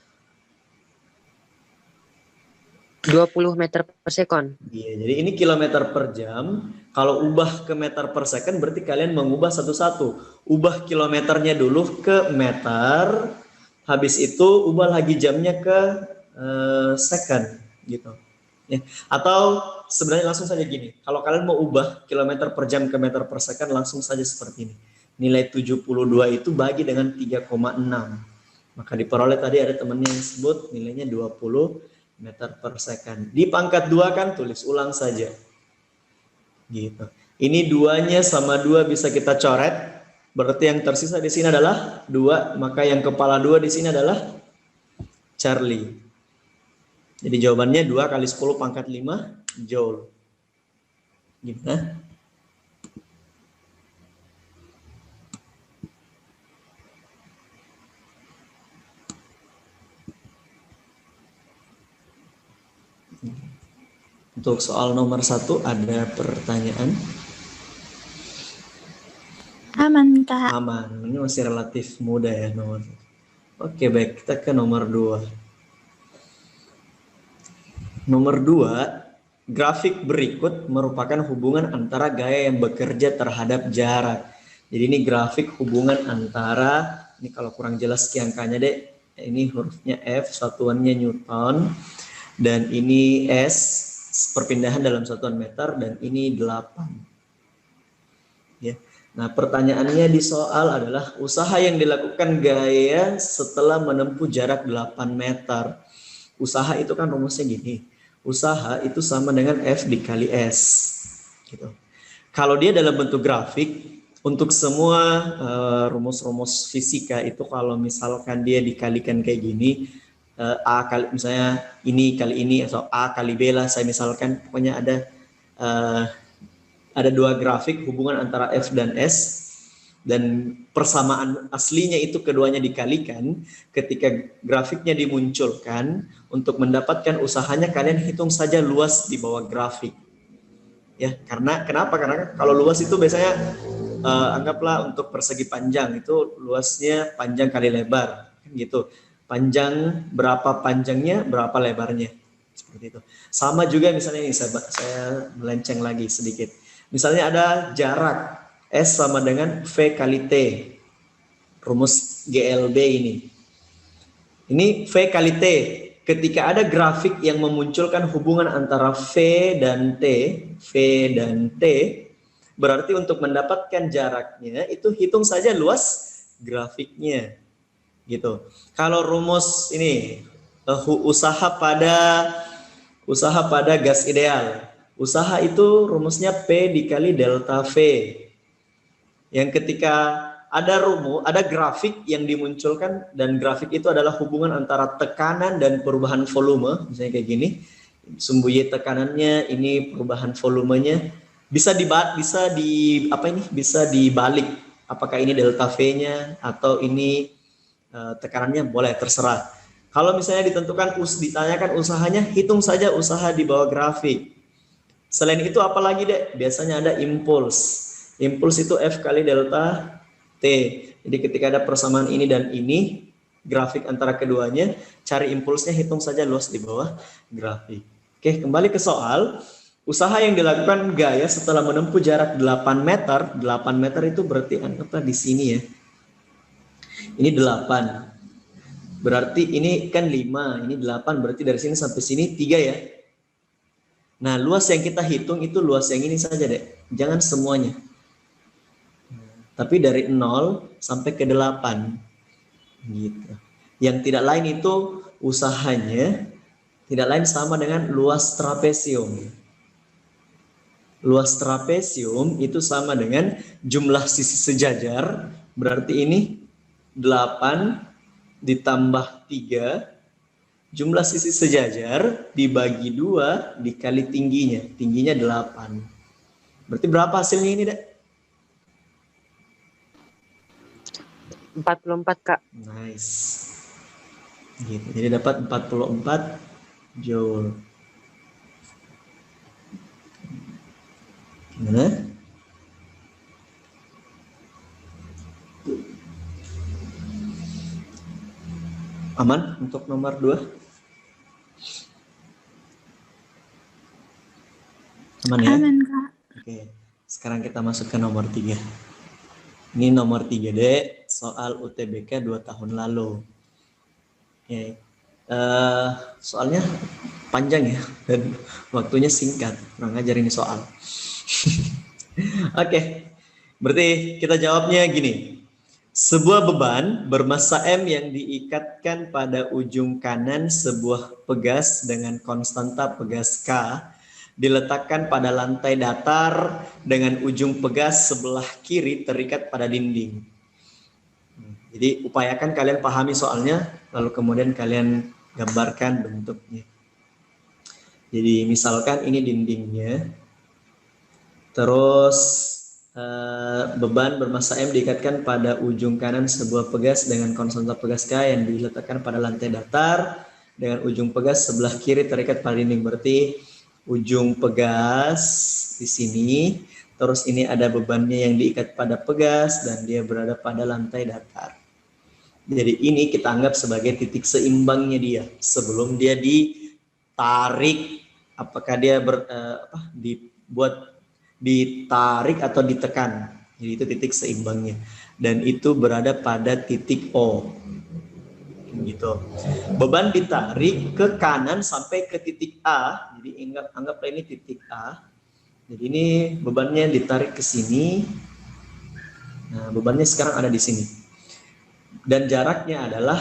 20 meter per sekon. Iya, jadi ini kilometer per jam. Kalau ubah ke meter per second berarti kalian mengubah satu-satu. Ubah kilometernya dulu ke meter. Habis itu ubah lagi jamnya ke second gitu. Ya. Atau sebenarnya langsung saja gini. Kalau kalian mau ubah kilometer per jam ke meter per second langsung saja seperti ini. Nilai 72 itu bagi dengan 3,6. Maka diperoleh tadi ada temannya yang sebut nilainya 20 meter per second. Di pangkat 2 kan tulis ulang saja. Gitu. Ini 2-nya sama 2 bisa kita coret. Berarti yang tersisa di sini adalah 2, maka yang kepala 2 di sini adalah Charlie. Jadi jawabannya 2 kali 10 pangkat 5 Joule. Gimana? Untuk soal nomor 1 ada pertanyaan? Kak. Aman. Ini masih relatif mudah ya nomor. Oke, baik. Kita ke nomor 2. Nomor 2, grafik berikut merupakan hubungan antara gaya yang bekerja terhadap jarak. Jadi ini grafik hubungan antara, ini kalau kurang jelas angkanya deh, ini hurufnya F, satuannya Newton, dan ini S, perpindahan dalam satuan meter, dan ini 8. Ya. Nah, pertanyaannya di soal adalah usaha yang dilakukan gaya setelah menempuh jarak 8 meter. Usaha itu kan rumusnya gini. Usaha itu sama dengan F dikali S. Gitu. Kalau dia dalam bentuk grafik, untuk semua rumus-rumus fisika itu kalau misalkan dia dikalikan kayak gini, A kali misalnya ini kali ini atau A kali B lah, saya misalkan pokoknya ada dua grafik hubungan antara F dan S, dan persamaan aslinya itu keduanya dikalikan. Ketika grafiknya dimunculkan, untuk mendapatkan usahanya kalian hitung saja luas di bawah grafik. Ya, kenapa? Karena kalau luas itu biasanya anggaplah untuk persegi panjang itu luasnya panjang kali lebar, gitu. Panjang berapa panjangnya, berapa lebarnya. Seperti itu. Sama juga misalnya ini saya melenceng lagi sedikit. Misalnya ada jarak S sama dengan V kali T. Rumus GLB ini. Ini V kali T. Ketika ada grafik yang memunculkan hubungan antara V dan T, berarti untuk mendapatkan jaraknya itu hitung saja luas grafiknya. Gitu. Kalau rumus ini usaha pada gas ideal. Usaha itu rumusnya P dikali delta V. Yang ketika ada grafik yang dimunculkan, dan grafik itu adalah hubungan antara tekanan dan perubahan volume, misalnya kayak gini. Sumbu Y tekanannya, ini perubahan volumenya. Bisa dibalik. Apakah ini delta V-nya atau ini tekanannya, boleh terserah. Kalau misalnya ditanyakan usahanya, hitung saja usaha di bawah grafik. Selain itu apalagi deh? Biasanya ada impuls. Impuls itu F kali delta T. Jadi ketika ada persamaan ini dan ini, grafik antara keduanya, cari impulsnya, hitung saja luas di bawah grafik. Oke, kembali ke soal. Usaha yang dilakukan gaya setelah menempuh jarak 8 meter. 8 meter itu berarti anggaplah di sini ya. Ini 8. Berarti ini kan 5, ini 8, berarti dari sini sampai sini 3 ya. Nah, luas yang kita hitung itu luas yang ini saja deh. Jangan semuanya. Tapi dari 0 sampai ke 8. Gitu. Yang tidak lain itu usahanya tidak lain sama dengan luas trapesium. Luas trapesium itu sama dengan jumlah sisi sejajar. Berarti ini 8 ditambah 3. Jumlah sisi sejajar dibagi 2 dikali tingginya. Tingginya 8. Berarti berapa hasilnya ini, Dek? 44, Kak. Nice. Gitu. Jadi dapat 44 joule. Gimana? Aman untuk nomor 2? Aman ya? Aman, Kak. Oke, sekarang kita masuk ke nomor 3. Ini nomor 3D, soal UTBK 2 tahun lalu. Oke. Soalnya panjang ya, dan waktunya singkat. Kurang ajar ini soal. Oke, berarti kita jawabnya gini. Sebuah beban bermassa M yang diikatkan pada ujung kanan sebuah pegas dengan konstanta pegas K diletakkan pada lantai datar dengan ujung pegas sebelah kiri terikat pada dinding. Jadi upayakan kalian pahami soalnya, lalu kemudian kalian gambarkan bentuknya. Jadi misalkan ini dindingnya, terus beban bermassa M diikatkan pada ujung kanan sebuah pegas dengan konstanta pegas K yang diletakkan pada lantai datar dengan ujung pegas sebelah kiri terikat pada dinding. Berarti ujung pegas di sini Terus ini ada bebannya yang diikat pada pegas dan dia berada pada lantai datar. Jadi ini kita anggap sebagai titik seimbangnya dia sebelum dia ditarik. Apakah dia ditarik atau ditekan? Jadi itu titik seimbangnya. Dan itu berada pada titik O. Gitu. Beban ditarik ke kanan sampai ke titik A. Jadi anggaplah ini titik A. Jadi ini bebannya ditarik ke sini. Nah, bebannya sekarang ada di sini. Dan jaraknya adalah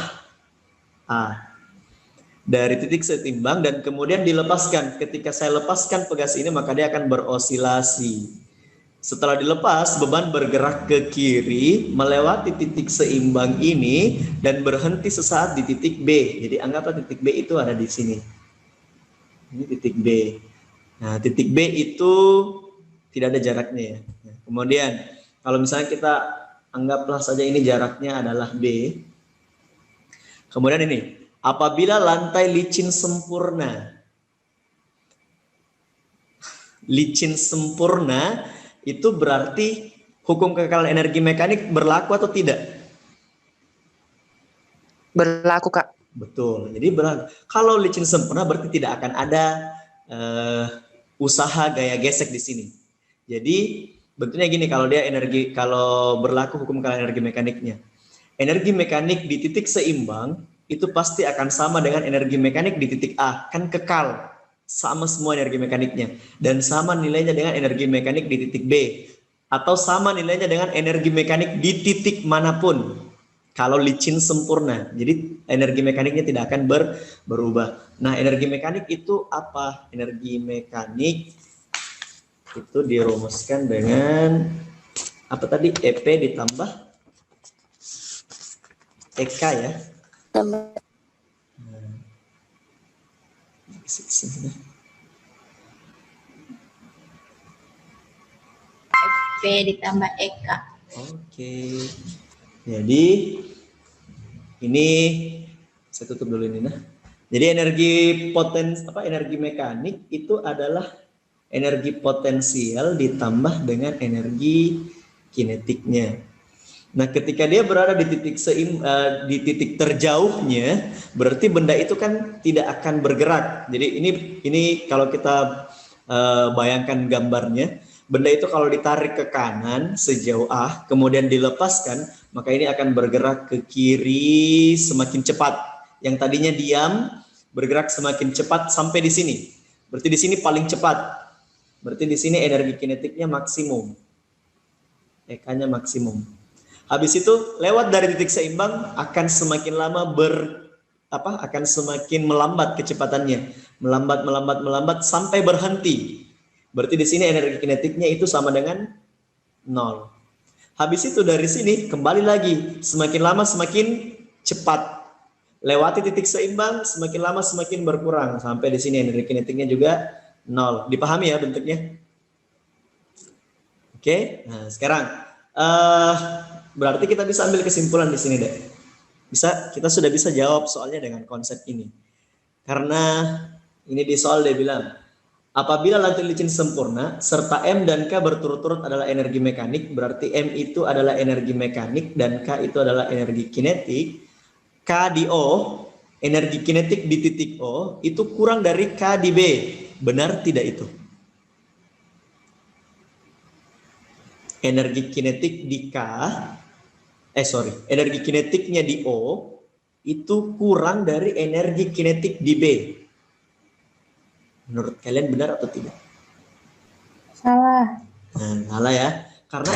A. Dari titik seimbang dan kemudian dilepaskan. Ketika saya lepaskan pegas ini maka dia akan berosilasi. Setelah dilepas, beban bergerak ke kiri melewati titik seimbang ini dan berhenti sesaat di titik B. Jadi anggaplah titik B itu ada di sini. Ini titik B. Nah, titik B itu tidak ada jaraknya ya. Nah, kemudian kalau misalnya kita anggaplah saja ini jaraknya adalah B. Kemudian ini, apabila lantai licin sempurna. Licin sempurna itu berarti hukum kekekalan energi mekanik berlaku atau tidak? Berlaku, Kak. Betul. Jadi kalau licin sempurna berarti tidak akan ada usaha gaya gesek di sini. Jadi bentuknya gini kalau berlaku hukum kekekalan energi mekaniknya. Energi mekanik di titik seimbang itu pasti akan sama dengan energi mekanik di titik A, kan kekal. Sama semua energi mekaniknya dan sama nilainya dengan energi mekanik di titik B atau sama nilainya dengan energi mekanik di titik manapun. Kalau licin sempurna, jadi energi mekaniknya tidak akan berubah. Nah, energi mekanik itu apa? Energi mekanik itu dirumuskan dengan apa tadi? EP ditambah EK ya. Tambah P ditambah EK. Oke. Jadi ini saya tutup dulu ini nah. Jadi energi mekanik itu adalah energi potensial ditambah dengan energi kinetiknya. Nah, ketika dia berada di titik terjauhnya, berarti benda itu kan tidak akan bergerak. Jadi ini kalau kita bayangkan gambarnya, benda itu kalau ditarik ke kanan sejauh A, kemudian dilepaskan, maka ini akan bergerak ke kiri semakin cepat. Yang tadinya diam, bergerak semakin cepat sampai di sini. Berarti di sini paling cepat. Berarti di sini energi kinetiknya maksimum. EK-nya maksimum. Habis itu lewat dari titik seimbang akan semakin lama akan semakin melambat kecepatannya, melambat sampai berhenti. Berarti di sini energi kinetiknya itu sama dengan 0. Habis itu dari sini kembali lagi, semakin lama semakin cepat. Lewati titik seimbang, semakin lama semakin berkurang sampai di sini energi kinetiknya juga 0. Dipahami ya bentuknya? Oke, nah sekarang berarti kita bisa ambil kesimpulan di sini deh. Kita sudah bisa jawab soalnya dengan konsep ini. Karena ini di soal dia bilang, apabila lantai licin sempurna serta M dan K berturut-turut adalah energi mekanik, berarti M itu adalah energi mekanik dan K itu adalah energi kinetik. K di O, energi kinetik di titik O itu kurang dari K di B. Benar tidak itu? Energi kinetik di energi kinetiknya di O itu kurang dari energi kinetik di B. Menurut kalian benar atau tidak? Salah. Nah, salah ya. Karena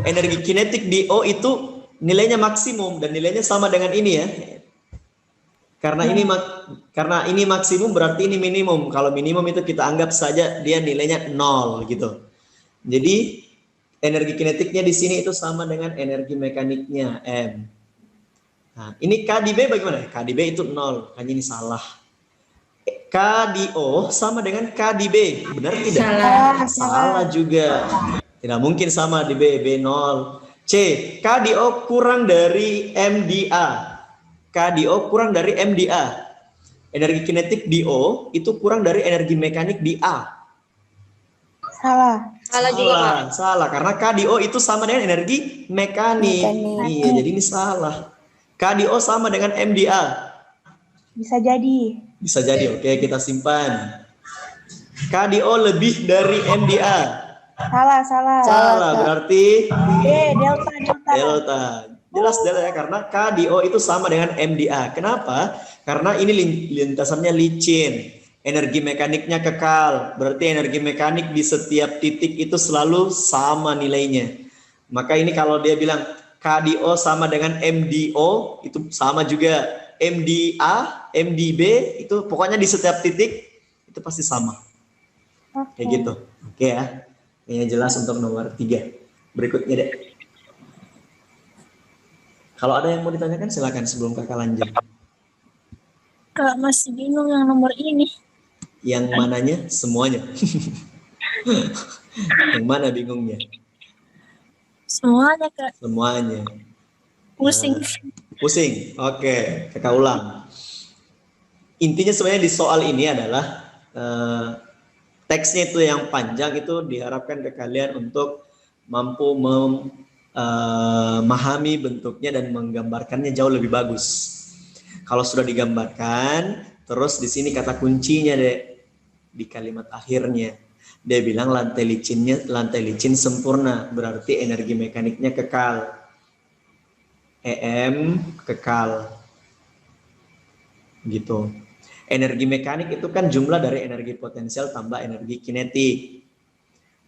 energi kinetik di O itu nilainya maksimum dan nilainya sama dengan ini ya. Karena ini maksimum berarti ini minimum. Kalau minimum itu kita anggap saja dia nilainya 0 gitu. Jadi energi kinetiknya di sini itu sama dengan energi mekaniknya M. Nah, ini K di B bagaimana? K di B itu 0, hanya ini salah. K di O sama dengan K di B, benar tidak? Salah juga. Tidak mungkin sama di B, B 0. C, K di O kurang dari M di A. K di O kurang dari M di A. Energi kinetik di O itu kurang dari energi mekanik di A. Salah. Salah juga, Pak. Salah. Karena KDO itu sama dengan energi mekanik. Mekanik. Iya, jadi ini salah. KDO sama dengan MDA. Bisa jadi. Bisa jadi, oke, kita simpan. KDO lebih dari MDA. Salah. Berarti Delta. delta. Jelas delta ya, karena KDO itu sama dengan MDA. Kenapa? Karena ini lintasannya licin. Energi mekaniknya kekal. Berarti energi mekanik di setiap titik itu selalu sama nilainya. Maka ini kalau dia bilang KDO sama dengan MDO, itu sama juga. MDA, MDB, itu pokoknya di setiap titik itu pasti sama. Kayak gitu. Oke ya. Kayaknya jelas untuk nomor 3. Berikutnya deh. Kalau ada yang mau ditanyakan silakan sebelum kakak lanjut. Kak, masih bingung yang nomor ini. Yang mananya? Semuanya. Yang mana bingungnya? Semuanya, Kak. Semuanya. Pusing. Pusing. Oke, kakak ulang. Intinya sebenarnya di soal ini adalah teksnya itu yang panjang, itu diharapkan ke kalian untuk mampu memahami bentuknya dan menggambarkannya jauh lebih bagus. Kalau sudah digambarkan, terus di sini kata kuncinya deh di kalimat akhirnya. Dia bilang lantai licin sempurna, berarti energi mekaniknya kekal. EM kekal. Gitu. Energi mekanik itu kan jumlah dari energi potensial tambah energi kinetik.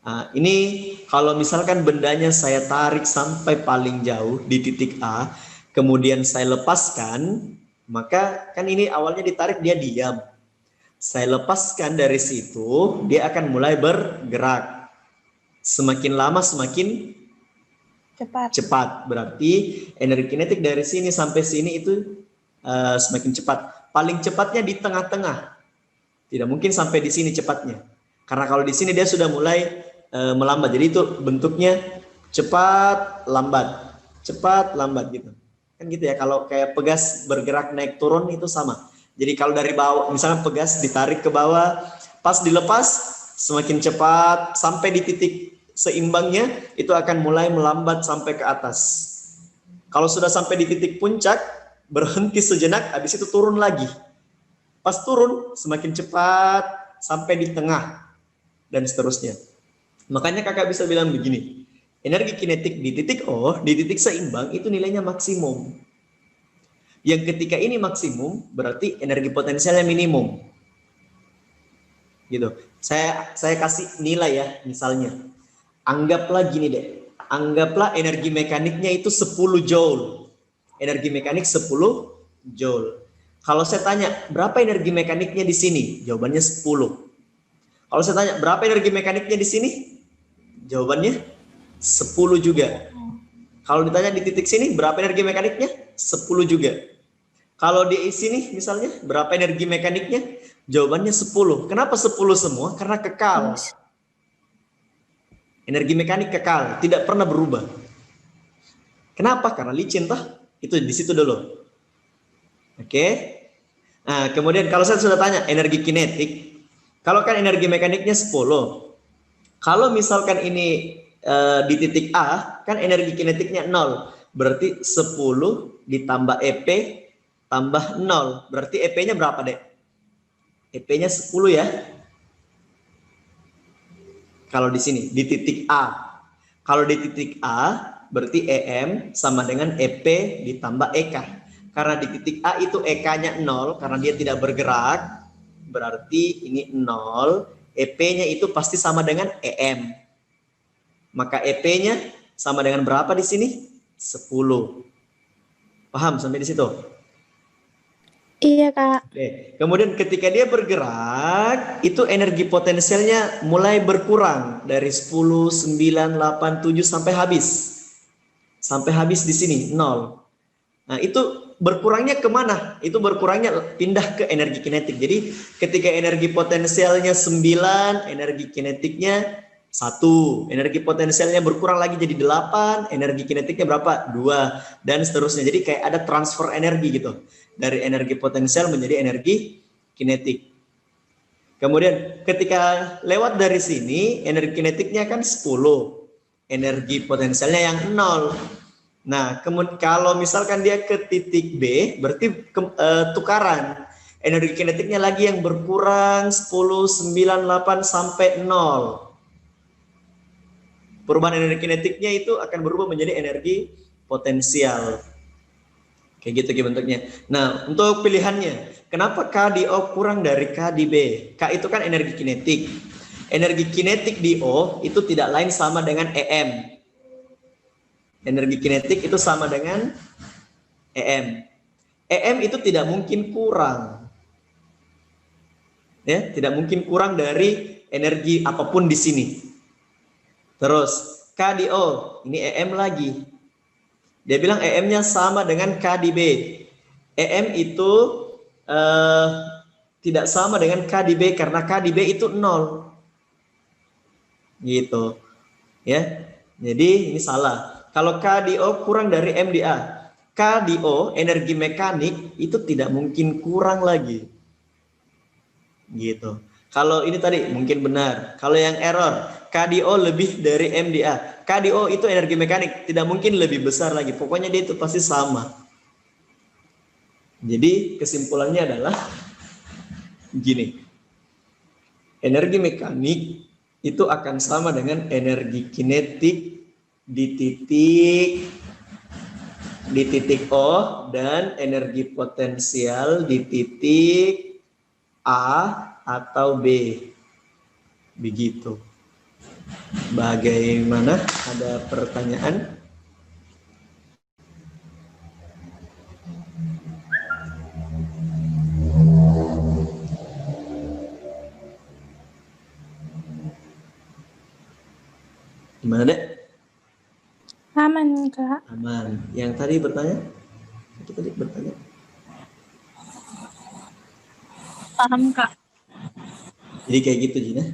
Nah, ini kalau misalkan bendanya saya tarik sampai paling jauh di titik A, kemudian saya lepaskan, maka kan ini awalnya ditarik dia diam. Saya lepaskan dari situ, dia akan mulai bergerak. Semakin lama semakin cepat. Berarti energi kinetik dari sini sampai sini itu semakin cepat. Paling cepatnya di tengah-tengah. Tidak mungkin sampai di sini cepatnya. Karena kalau di sini dia sudah mulai melambat. Jadi itu bentuknya cepat, lambat. Cepat, lambat gitu. Kan gitu ya, kalau kayak pegas bergerak naik turun itu sama. Jadi kalau dari bawah, misalnya pegas ditarik ke bawah, pas dilepas semakin cepat sampai di titik seimbangnya itu akan mulai melambat sampai ke atas. Kalau sudah sampai di titik puncak, berhenti sejenak, habis itu turun lagi. Pas turun semakin cepat sampai di tengah dan seterusnya. Makanya kakak bisa bilang begini, energi kinetik di titik O, di titik seimbang itu nilainya maksimum. Yang ketika ini maksimum berarti energi potensialnya minimum. Gitu. Saya kasih nilai ya, misalnya. Anggaplah gini deh. Anggaplah energi mekaniknya itu 10 joule. Energi mekanik 10 joule. Kalau saya tanya, berapa energi mekaniknya di sini? Jawabannya 10. Kalau saya tanya, berapa energi mekaniknya di sini? Jawabannya 10 juga. Kalau ditanya di titik sini, berapa energi mekaniknya? 10 juga. Kalau di sini misalnya, berapa energi mekaniknya? Jawabannya 10. Kenapa 10 semua? Karena kekal. Energi mekanik kekal, tidak pernah berubah. Kenapa? Karena licin toh. Itu di situ dulu. Oke. Nah, kemudian kalau saya sudah tanya energi kinetik, kalau kan energi mekaniknya 10. Kalau misalkan ini di titik A, kan energi kinetiknya 0. Berarti 10 ditambah EP tambah 0. Berarti EP-nya berapa, Dek? EP-nya 10 ya. Kalau di sini, di titik A. Kalau di titik A, berarti EM sama dengan EP ditambah EK. Karena di titik A itu EK-nya 0, karena dia tidak bergerak. Berarti ini 0. EP-nya itu pasti sama dengan EM. Maka EP-nya sama dengan berapa di sini? 10. Paham sampai di situ? Iya, Kak. Oke. Kemudian ketika dia bergerak, itu energi potensialnya mulai berkurang dari 10, 9, 8, 7 sampai habis. Sampai habis di sini 0. Nah, itu berkurangnya kemana? Itu berkurangnya pindah ke energi kinetik. Jadi ketika energi potensialnya 9, energi kinetiknya 1. Energi potensialnya berkurang lagi jadi 8, energi kinetiknya berapa? 2, dan seterusnya. Jadi kayak ada transfer energi gitu. Dari energi potensial menjadi energi kinetik. Kemudian ketika lewat dari sini, energi kinetiknya kan 10. Energi potensialnya yang 0. Nah, kemudian kalau misalkan dia ke titik B, berarti tukaran. Energi kinetiknya lagi yang berkurang 10, 9, 8 sampai 0. Perubahan energi kinetiknya itu akan berubah menjadi energi potensial. Kayak gitu bentuknya. Nah, untuk pilihannya, kenapa K di O kurang dari K di B? K itu kan energi kinetik. Energi kinetik di O itu tidak lain sama dengan EM. Energi kinetik itu sama dengan EM. EM itu tidak mungkin kurang. Ya, tidak mungkin kurang dari energi apapun di sini. Terus K di O, ini EM lagi. Dia bilang EM-nya sama dengan K di B. EM itu tidak sama dengan K di B karena K di B itu 0. Gitu. Ya. Jadi ini salah. Kalau K di O kurang dari M di A. K di O energi mekanik itu tidak mungkin kurang lagi. Gitu. Kalau ini tadi mungkin benar. Kalau yang error, KDO lebih dari MDA. KDO itu energi mekanik, tidak mungkin lebih besar lagi. Pokoknya dia itu pasti sama. Jadi kesimpulannya adalah gini. Energi mekanik itu akan sama dengan energi kinetik di titik O dan energi potensial di titik A atau B. Begitu. Bagaimana? Ada pertanyaan? Gimana, Dek? Aman, Kak. Aman. Yang tadi bertanya? Itu tadi bertanya. Paham, Kak. Jadi kayak gitu, Jina.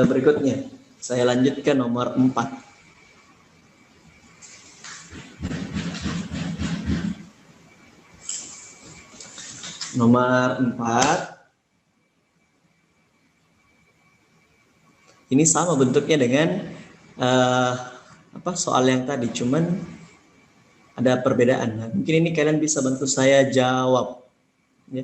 Berikutnya, saya lanjutkan nomor 4. Nomor 4. Ini sama bentuknya dengan soal yang tadi, cuman ada perbedaan. Nah, mungkin ini kalian bisa bantu saya jawab. Ya.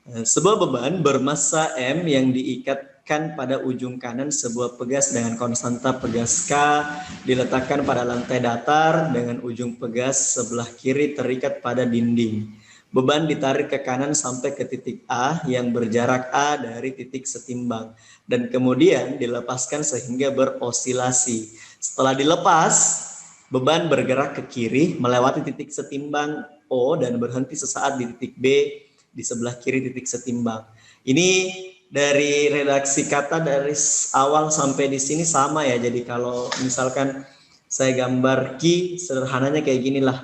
Sebuah beban bermassa M yang diikatkan pada ujung kanan sebuah pegas dengan konstanta pegas K diletakkan pada lantai datar dengan ujung pegas sebelah kiri terikat pada dinding. Beban ditarik ke kanan sampai ke titik A yang berjarak A dari titik setimbang dan kemudian dilepaskan sehingga berosilasi. Setelah dilepas, beban bergerak ke kiri melewati titik setimbang O dan berhenti sesaat di titik B di sebelah kiri titik setimbang. Ini dari redaksi kata dari awal sampai di sini sama ya. Jadi kalau misalkan saya gambar Q, sederhananya kayak ginilah.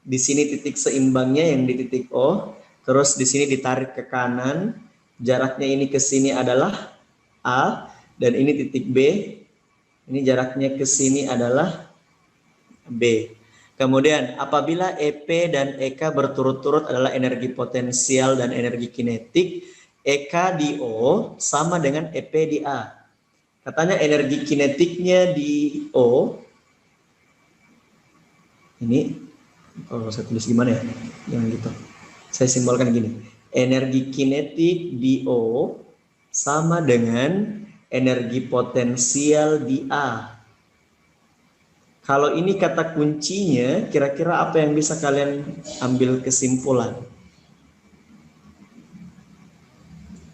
Di sini titik seimbangnya yang di titik O, terus di sini ditarik ke kanan, jaraknya ini ke sini adalah A, dan ini titik B, ini jaraknya ke sini adalah B. Kemudian apabila EP dan EK berturut-turut adalah energi potensial dan energi kinetik, EK di O sama dengan EP di A. Katanya energi kinetiknya di O, ini kalau saya tulis gimana ya? Jangan gitu. Saya simbolkan gini. Energi kinetik di O sama dengan energi potensial di A. Kalau ini kata kuncinya, kira-kira apa yang bisa kalian ambil kesimpulan?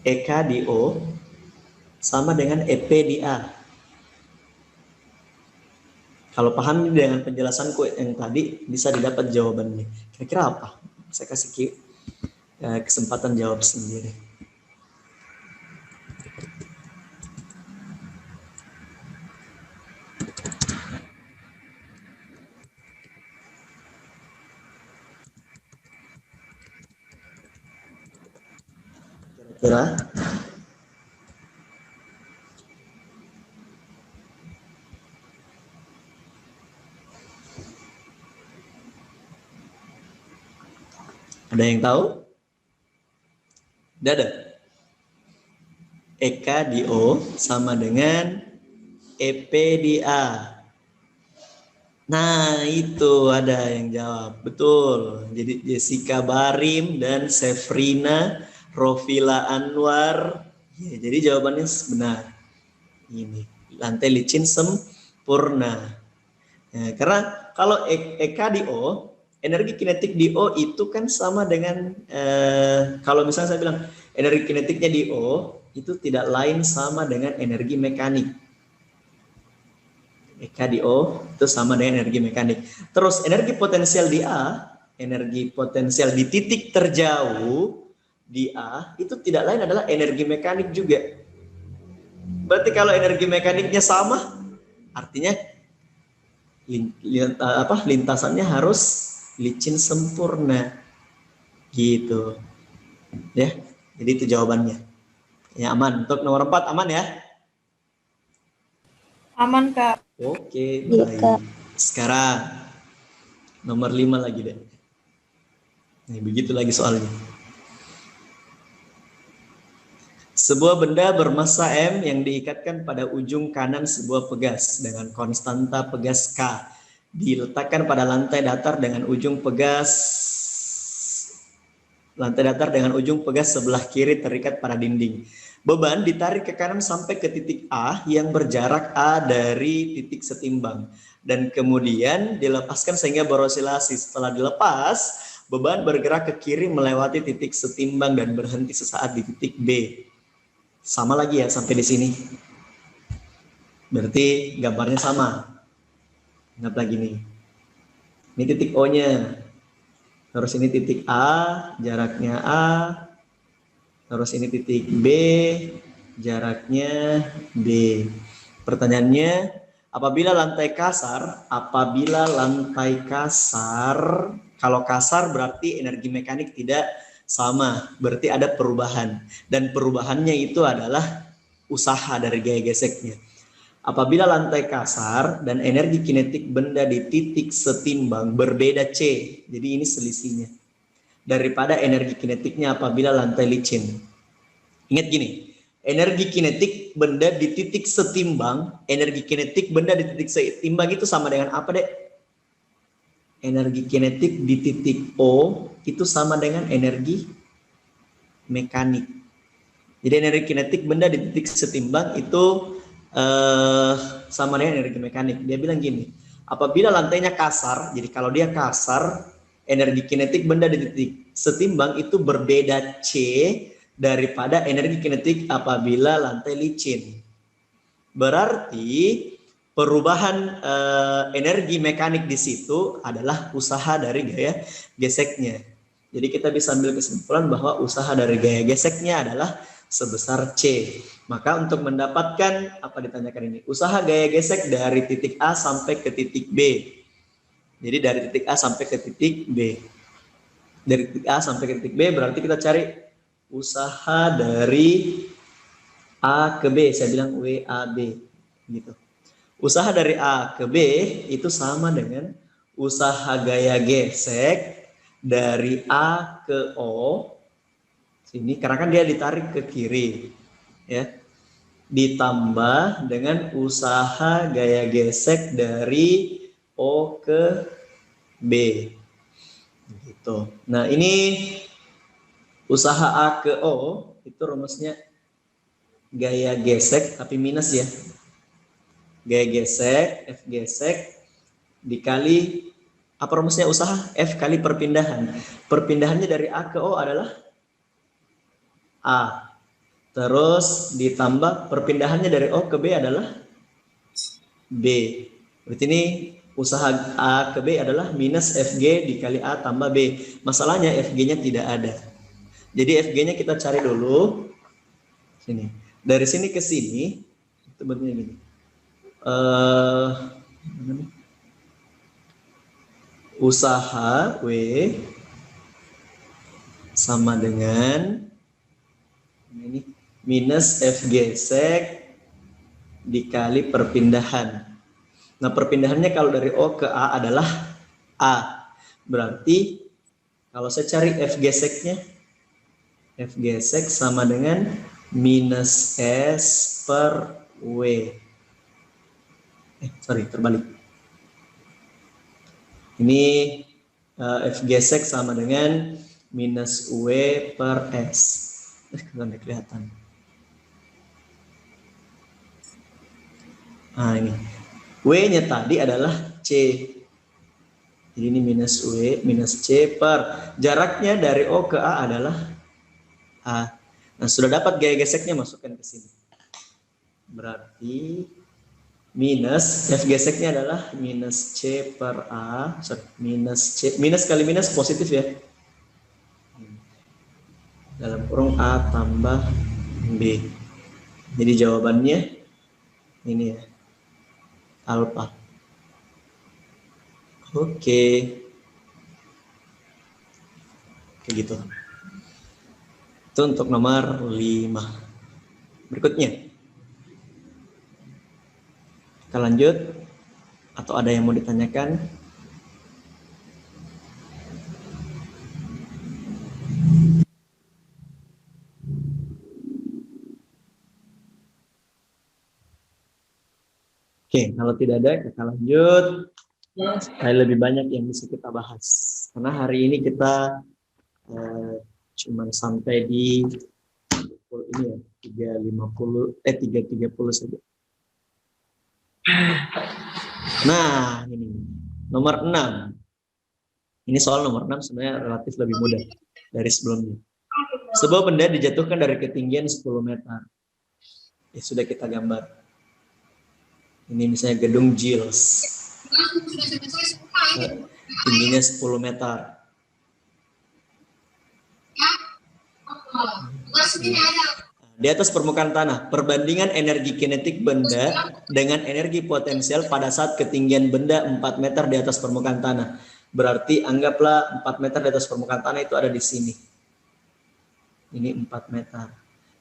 EK di O sama dengan EP di A. Kalau paham dengan penjelasanku yang tadi, bisa didapat jawabannya. Kira-kira apa? Saya kasih kesempatan jawab sendiri. Kira-kira ada yang tahu? Udah ada. EK di O sama dengan EP di A. Nah, itu ada yang jawab. Betul. Jadi Jessica Barim dan Sefrina Rofila Anwar. Ya, jadi jawabannya benar. Ini lantai licin sempurna. Ya, karena kalau EK di O, energi kinetik di O itu kan sama dengan kalau misalnya saya bilang energi kinetiknya di O itu tidak lain sama dengan energi mekanik. EK di O itu sama dengan energi mekanik. Terus energi potensial di A, energi potensial di titik terjauh di A itu tidak lain adalah energi mekanik juga. Berarti kalau energi mekaniknya sama, artinya lintasannya harus licin sempurna. Gitu. Ya, jadi itu jawabannya. Ya aman. Untuk nomor 4 aman ya? Aman, Kak. Oke, Iya, baik. Kak. Sekarang nomor 5 lagi deh. Nih, begitu lagi soalnya. Sebuah benda bermassa M yang diikatkan pada ujung kanan sebuah pegas dengan konstanta pegas K diletakkan pada lantai datar dengan ujung pegas sebelah kiri terikat pada dinding. Beban ditarik ke kanan sampai ke titik A yang berjarak A dari titik setimbang dan kemudian dilepaskan sehingga berosilasi. Setelah dilepas, beban bergerak ke kiri melewati titik setimbang dan berhenti sesaat di titik B. Sama lagi ya sampai di sini. Berarti gambarnya sama. Ingat lagi nih. Ini titik O-nya. Terus ini titik A, jaraknya A. Terus ini titik B, jaraknya B. Pertanyaannya, apabila lantai kasar, kalau kasar berarti energi mekanik tidak sama, berarti ada perubahan. Dan perubahannya itu adalah usaha dari gaya geseknya. Apabila lantai kasar dan energi kinetik benda di titik setimbang berbeda C, jadi ini selisihnya, daripada energi kinetiknya apabila lantai licin. Ingat gini, energi kinetik benda di titik setimbang, energi kinetik benda di titik setimbang itu sama dengan apa, Dek? Energi kinetik di titik O itu sama dengan energi mekanik. Jadi energi kinetik benda di titik setimbang itu sama dengan energi mekanik. Dia bilang gini, apabila lantainya kasar, jadi kalau dia kasar, energi kinetik benda di titik setimbang itu berbeda C daripada energi kinetik apabila lantai licin. Berarti perubahan energi mekanik di situ adalah usaha dari gaya geseknya. Jadi kita bisa ambil kesimpulan bahwa usaha dari gaya geseknya adalah sebesar C. Maka untuk mendapatkan apa ditanyakan ini? Usaha gaya gesek dari titik A sampai ke titik B. Jadi dari titik A sampai ke titik B. Dari titik A sampai ke titik B berarti kita cari usaha dari A ke B. Saya bilang WAB gitu. Usaha dari A ke B itu sama dengan usaha gaya gesek dari A ke O sini, karena kan dia ditarik ke kiri ya, ditambah dengan usaha gaya gesek dari O ke B gitu. Nah ini usaha A ke O itu rumusnya gaya gesek tapi minus ya, gaya gesek F gesek dikali apa rumusnya usaha? F kali perpindahan. Perpindahannya dari A ke O adalah A. Terus ditambah perpindahannya dari O ke B adalah B. Berarti ini usaha A ke B adalah minus FG dikali A tambah B. Masalahnya FG-nya tidak ada. Jadi FG-nya kita cari dulu. Sini. Dari sini ke sini itu bentuknya gini. Usaha W sama dengan ini minus F gesek dikali perpindahan. Nah perpindahannya kalau dari O ke A adalah A. Berarti kalau saya cari F geseknya F gesek sama dengan minus S per W. Terbalik. Ini F gesek sama dengan minus W per S. Nggak kelihatan. Nah ini. W-nya tadi adalah C. Jadi ini minus W, minus C per. Jaraknya dari O ke A adalah A. Nah, sudah dapat gaya geseknya, masukkan ke sini. Berarti minus, F geseknya adalah minus C per A. Minus C. Minus kali minus positif ya. Dalam kurung A tambah B. Jadi jawabannya ini ya. Alpha. Oke. Kayak gitu. Itu untuk nomor 5. Berikutnya. Kita lanjut. Atau ada yang mau ditanyakan? Oke, kalau tidak ada kita lanjut. Supaya lebih banyak yang bisa kita bahas. Karena hari ini kita cuma sampai di ini ya 330 saja. Nah, ini nomor 6. Ini soal nomor 6 sebenarnya relatif lebih mudah dari sebelumnya. Sebuah benda dijatuhkan dari ketinggian 10 meter. Sudah kita gambar. Ini misalnya gedung Giles. Tingginya 10 meter. Di atas permukaan tanah, perbandingan energi kinetik benda dengan energi potensial pada saat ketinggian benda 4 meter di atas permukaan tanah. Berarti anggaplah 4 meter di atas permukaan tanah itu ada di sini. Ini 4 meter.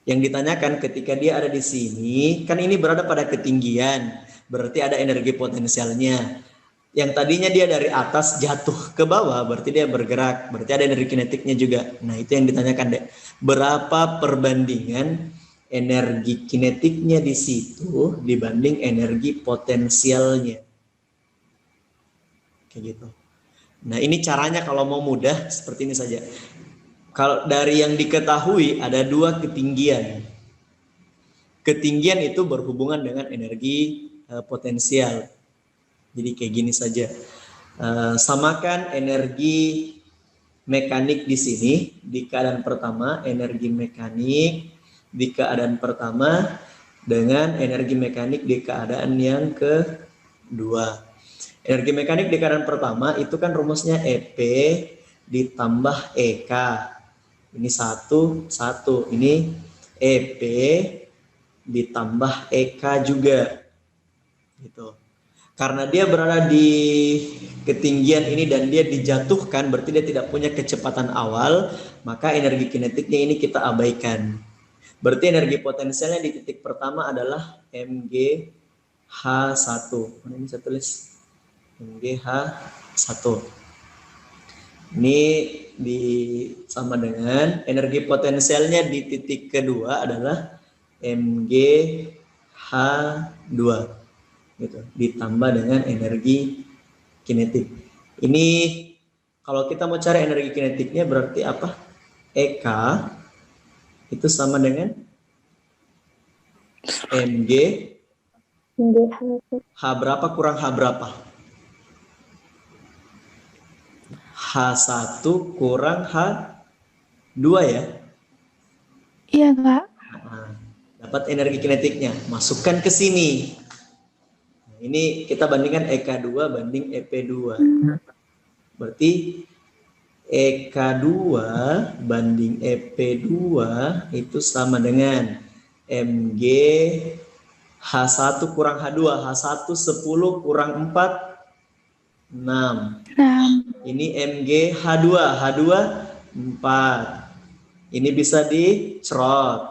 Yang ditanyakan ketika dia ada di sini, kan ini berada pada ketinggian. Berarti ada energi potensialnya. Yang tadinya dia dari atas jatuh ke bawah, berarti dia bergerak. Berarti ada energi kinetiknya juga. Nah, itu yang ditanyakan, Dek. Berapa perbandingan energi kinetiknya di situ dibanding energi potensialnya? Kayak gitu. Nah, ini caranya kalau mau mudah seperti ini saja. Kalau dari yang diketahui ada 2 ketinggian. Ketinggian itu berhubungan dengan energi potensial. Jadi kayak gini saja. Samakan energi mekanik di sini di keadaan pertama, energi mekanik di keadaan pertama dengan energi mekanik di keadaan yang kedua. Energi mekanik di keadaan pertama itu kan rumusnya EP ditambah EK. Ini 1, 1. Ini EP ditambah EK juga. Gitu. Karena dia berada di ketinggian ini dan dia dijatuhkan, berarti dia tidak punya kecepatan awal, maka energi kinetiknya ini kita abaikan. Berarti energi potensialnya di titik pertama adalah MgH1. Mana ini saya tulis? MgH1. Ini sama dengan energi potensialnya di titik kedua adalah MgH2. Gitu, ditambah dengan energi kinetik. Ini kalau kita mau cari energi kinetiknya berarti apa? EK itu sama dengan Mg H berapa kurang H berapa? H1 kurang H2 ya? Iya, Kak. Nah, dapat energi kinetiknya, masukkan ke sini. Ini kita bandingkan EK2 banding EP2. Berarti EK2 banding EP2 itu sama dengan Mg H1 kurang H2. H1 10 kurang 4, 6. Ini Mg H2. H2 4. Ini bisa dicerot.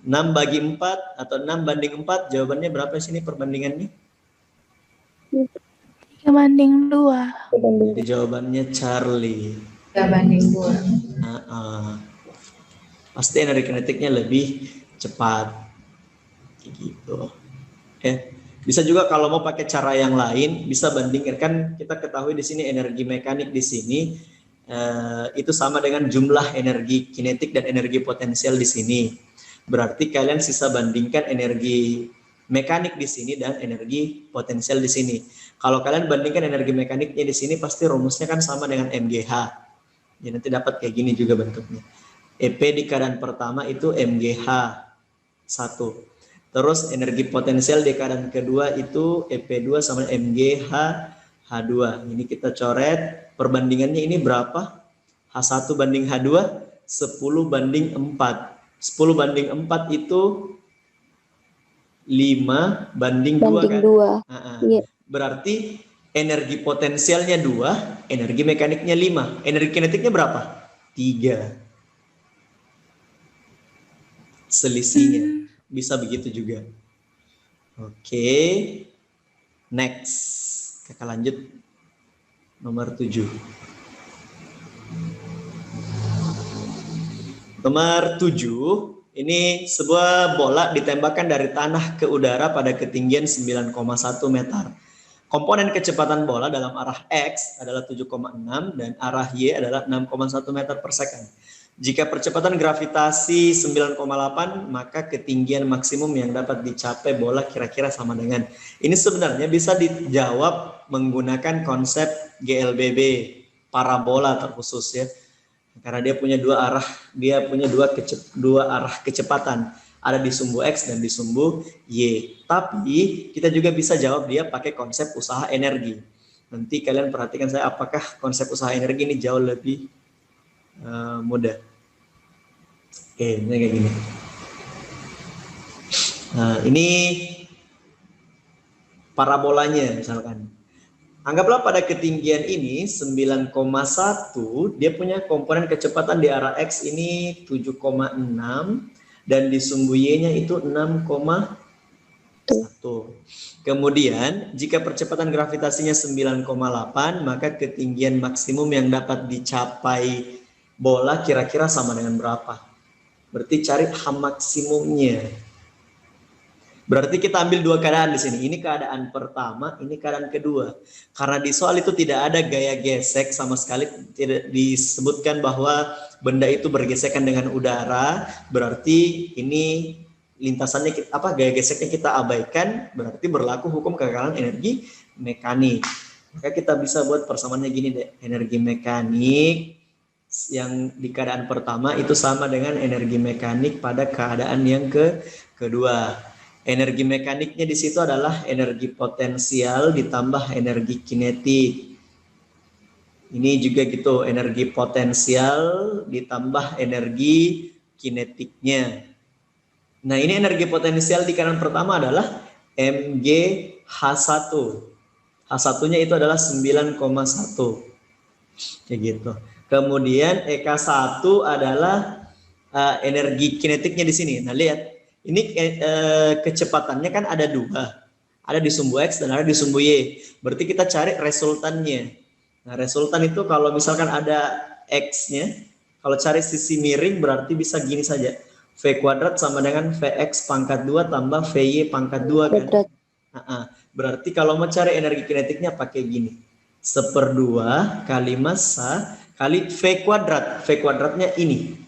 6 bagi 4 atau 6 banding 4, jawabannya berapa sini perbandingannya? 3 banding 2. Jadi jawabannya Charlie. 3 banding 2. pasti energi kinetiknya lebih cepat. Kayak gitu. Bisa juga kalau mau pakai cara yang lain, bisa bandingkan. Kan kita ketahui di sini energi mekanik di sini itu sama dengan jumlah energi kinetik dan energi potensial di sini. Berarti kalian sisa bandingkan energi mekanik di sini dan energi potensial di sini. Kalau kalian bandingkan energi mekaniknya di sini, pasti rumusnya kan sama dengan MGH. Ya, nanti dapat kayak gini juga bentuknya. EP di keadaan pertama itu MGH 1. Terus energi potensial di keadaan kedua itu EP2 sama MGH H2. Ini kita coret, perbandingannya ini berapa? H1 banding H2, 10 banding 4. 10 banding 4 itu 5 banding 2 kan? 2. Iya. Berarti energi potensialnya 2, energi mekaniknya 5. Energi kinetiknya berapa? 3. Selisihnya. Bisa begitu juga. Oke. Next. Kita lanjut. Nomor 7. Nomor 7. Ini sebuah bola ditembakkan dari tanah ke udara pada ketinggian 9,1 meter. Komponen kecepatan bola dalam arah X adalah 7,6 dan arah Y adalah 6,1 meter per second. Jika percepatan gravitasi 9,8, maka ketinggian maksimum yang dapat dicapai bola kira-kira sama dengan. Ini sebenarnya bisa dijawab menggunakan konsep GLBB, parabola terkhusus ya. Karena dia punya dua arah kecepatan, ada di sumbu X dan di sumbu Y. Tapi kita juga bisa jawab dia pakai konsep usaha energi. Nanti kalian perhatikan saya apakah konsep usaha energi ini jauh lebih mudah. Oke, ini kayak gini. Nah, ini parabolanya misalkan. Anggaplah pada ketinggian ini 9,1, dia punya komponen kecepatan di arah X ini 7,6 dan di sumbu Y-nya itu 6,1. Kemudian, jika percepatan gravitasinya 9,8, maka ketinggian maksimum yang dapat dicapai bola kira-kira sama dengan berapa? Berarti cari H maksimumnya. Berarti kita ambil dua keadaan di sini. Ini keadaan pertama, ini keadaan kedua. Karena di soal itu tidak ada gaya gesek sama sekali, tidak disebutkan bahwa benda itu bergesekan dengan udara. Berarti ini lintasannya gaya geseknya kita abaikan, berarti berlaku hukum kekekalan energi mekanik. Maka kita bisa buat persamaannya gini deh. Energi mekanik yang di keadaan pertama itu sama dengan energi mekanik pada keadaan yang kedua. Energi mekaniknya di situ adalah energi potensial ditambah energi kinetik. Ini juga gitu, energi potensial ditambah energi kinetiknya. Nah, ini energi potensial di keadaan pertama adalah MgH1. H1-nya itu adalah 9,1. Kayak gitu. Kemudian EK1 adalah energi kinetiknya di sini. Nah, lihat. Ini kecepatannya kan ada dua. Ada di sumbu X dan ada di sumbu Y. Berarti kita cari resultannya. Nah, resultan itu kalau misalkan ada X-nya, kalau cari sisi miring berarti bisa gini saja. V kuadrat sama dengan Vx pangkat 2 tambah Vy pangkat 2 kan. Berarti kalau mau cari energi kinetiknya pakai gini. 1/2 kali massa kali V kuadrat. V kuadratnya ini.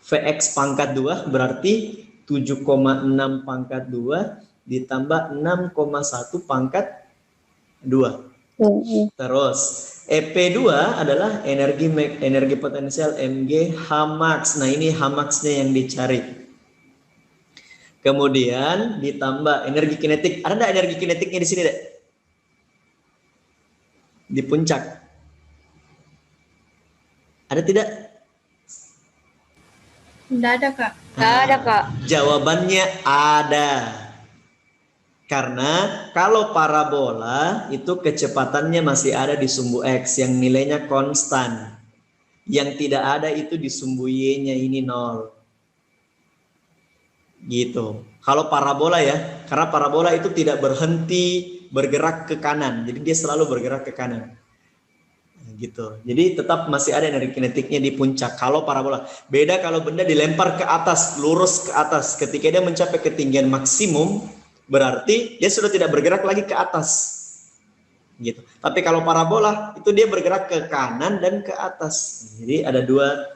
Vx pangkat 2 berarti 7,6 pangkat 2 ditambah 6,1 pangkat 2. Terus EP2 adalah energi potensial Mg Hmax. Nah, ini Hmax-nya yang dicari. Kemudian ditambah energi kinetik. Ada enggak energi kinetiknya di sini, Dek? Di puncak. Ada tidak? Tidak ada, Kak. Nggak ada, Kak. Jawabannya ada. Karena kalau parabola itu kecepatannya masih ada di sumbu X yang nilainya konstan. Yang tidak ada itu di sumbu Y-nya ini 0. Gitu. Kalau parabola ya, karena parabola itu tidak berhenti bergerak ke kanan. Jadi dia selalu bergerak ke kanan. gitu. Jadi tetap masih ada energi kinetiknya di puncak kalau parabola. Beda kalau benda dilempar ke atas, lurus ke atas. Ketika dia mencapai ketinggian maksimum, berarti dia sudah tidak bergerak lagi ke atas. Gitu. Tapi kalau parabola itu dia bergerak ke kanan dan ke atas. Jadi ada dua.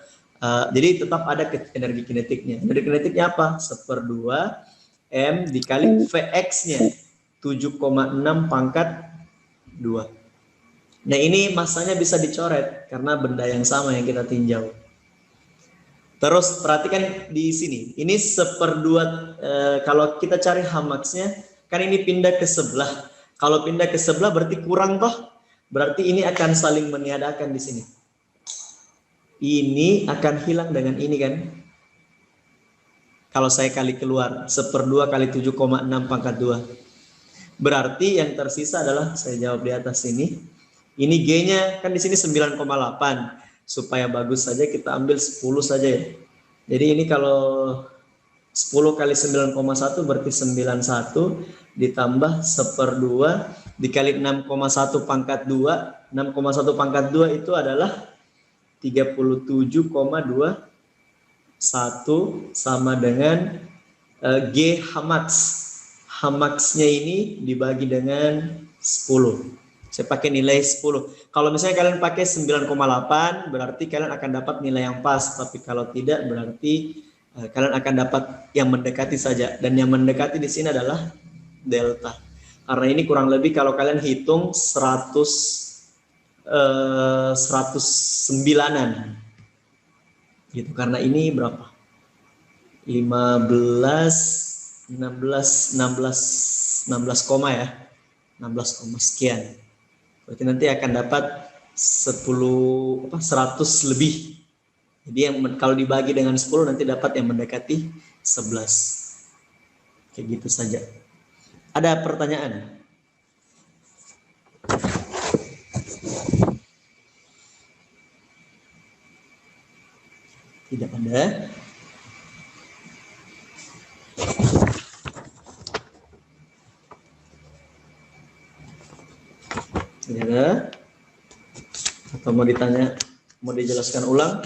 Jadi tetap ada energi kinetiknya. Energi kinetiknya apa? 1/2 M dikali Vx-nya 7,6 pangkat 2. Nah ini masanya bisa dicoret karena benda yang sama yang kita tinjau. Terus perhatikan di sini, ini 1/2. Kalau kita cari Hmax-nya, kan ini pindah ke sebelah. Kalau pindah ke sebelah berarti kurang toh, berarti ini akan saling meniadakan di sini. Ini akan hilang dengan ini kan. Kalau saya kali keluar 1/2 kali 7,6 pangkat 2. Berarti yang tersisa adalah saya jawab di atas ini. Ini G-nya kan di sini 9,8. Supaya bagus saja kita ambil 10 saja ya. Jadi ini kalau 10 kali 9,1 berarti 91 ditambah 1/2 dikali 6,1 pangkat 2. 6,1 pangkat 2 itu adalah 37,21 sama dengan G Hmax. Hmax-nya ini dibagi dengan 10. Saya pakai nilai 10. Kalau misalnya kalian pakai 9,8 berarti kalian akan dapat nilai yang pas. Tapi kalau tidak berarti kalian akan dapat yang mendekati saja. Dan yang mendekati di sini adalah delta. Karena ini kurang lebih kalau kalian hitung 109-an. Gitu. Karena ini berapa? 16 koma ya. 16 koma sekian. Berarti nanti akan dapat 100 lebih. Jadi yang kalau dibagi dengan 10 nanti dapat yang mendekati 11. Kayak gitu saja. Ada pertanyaan? Tidak ada. Tidak ada? Atau mau ditanya, mau dijelaskan ulang?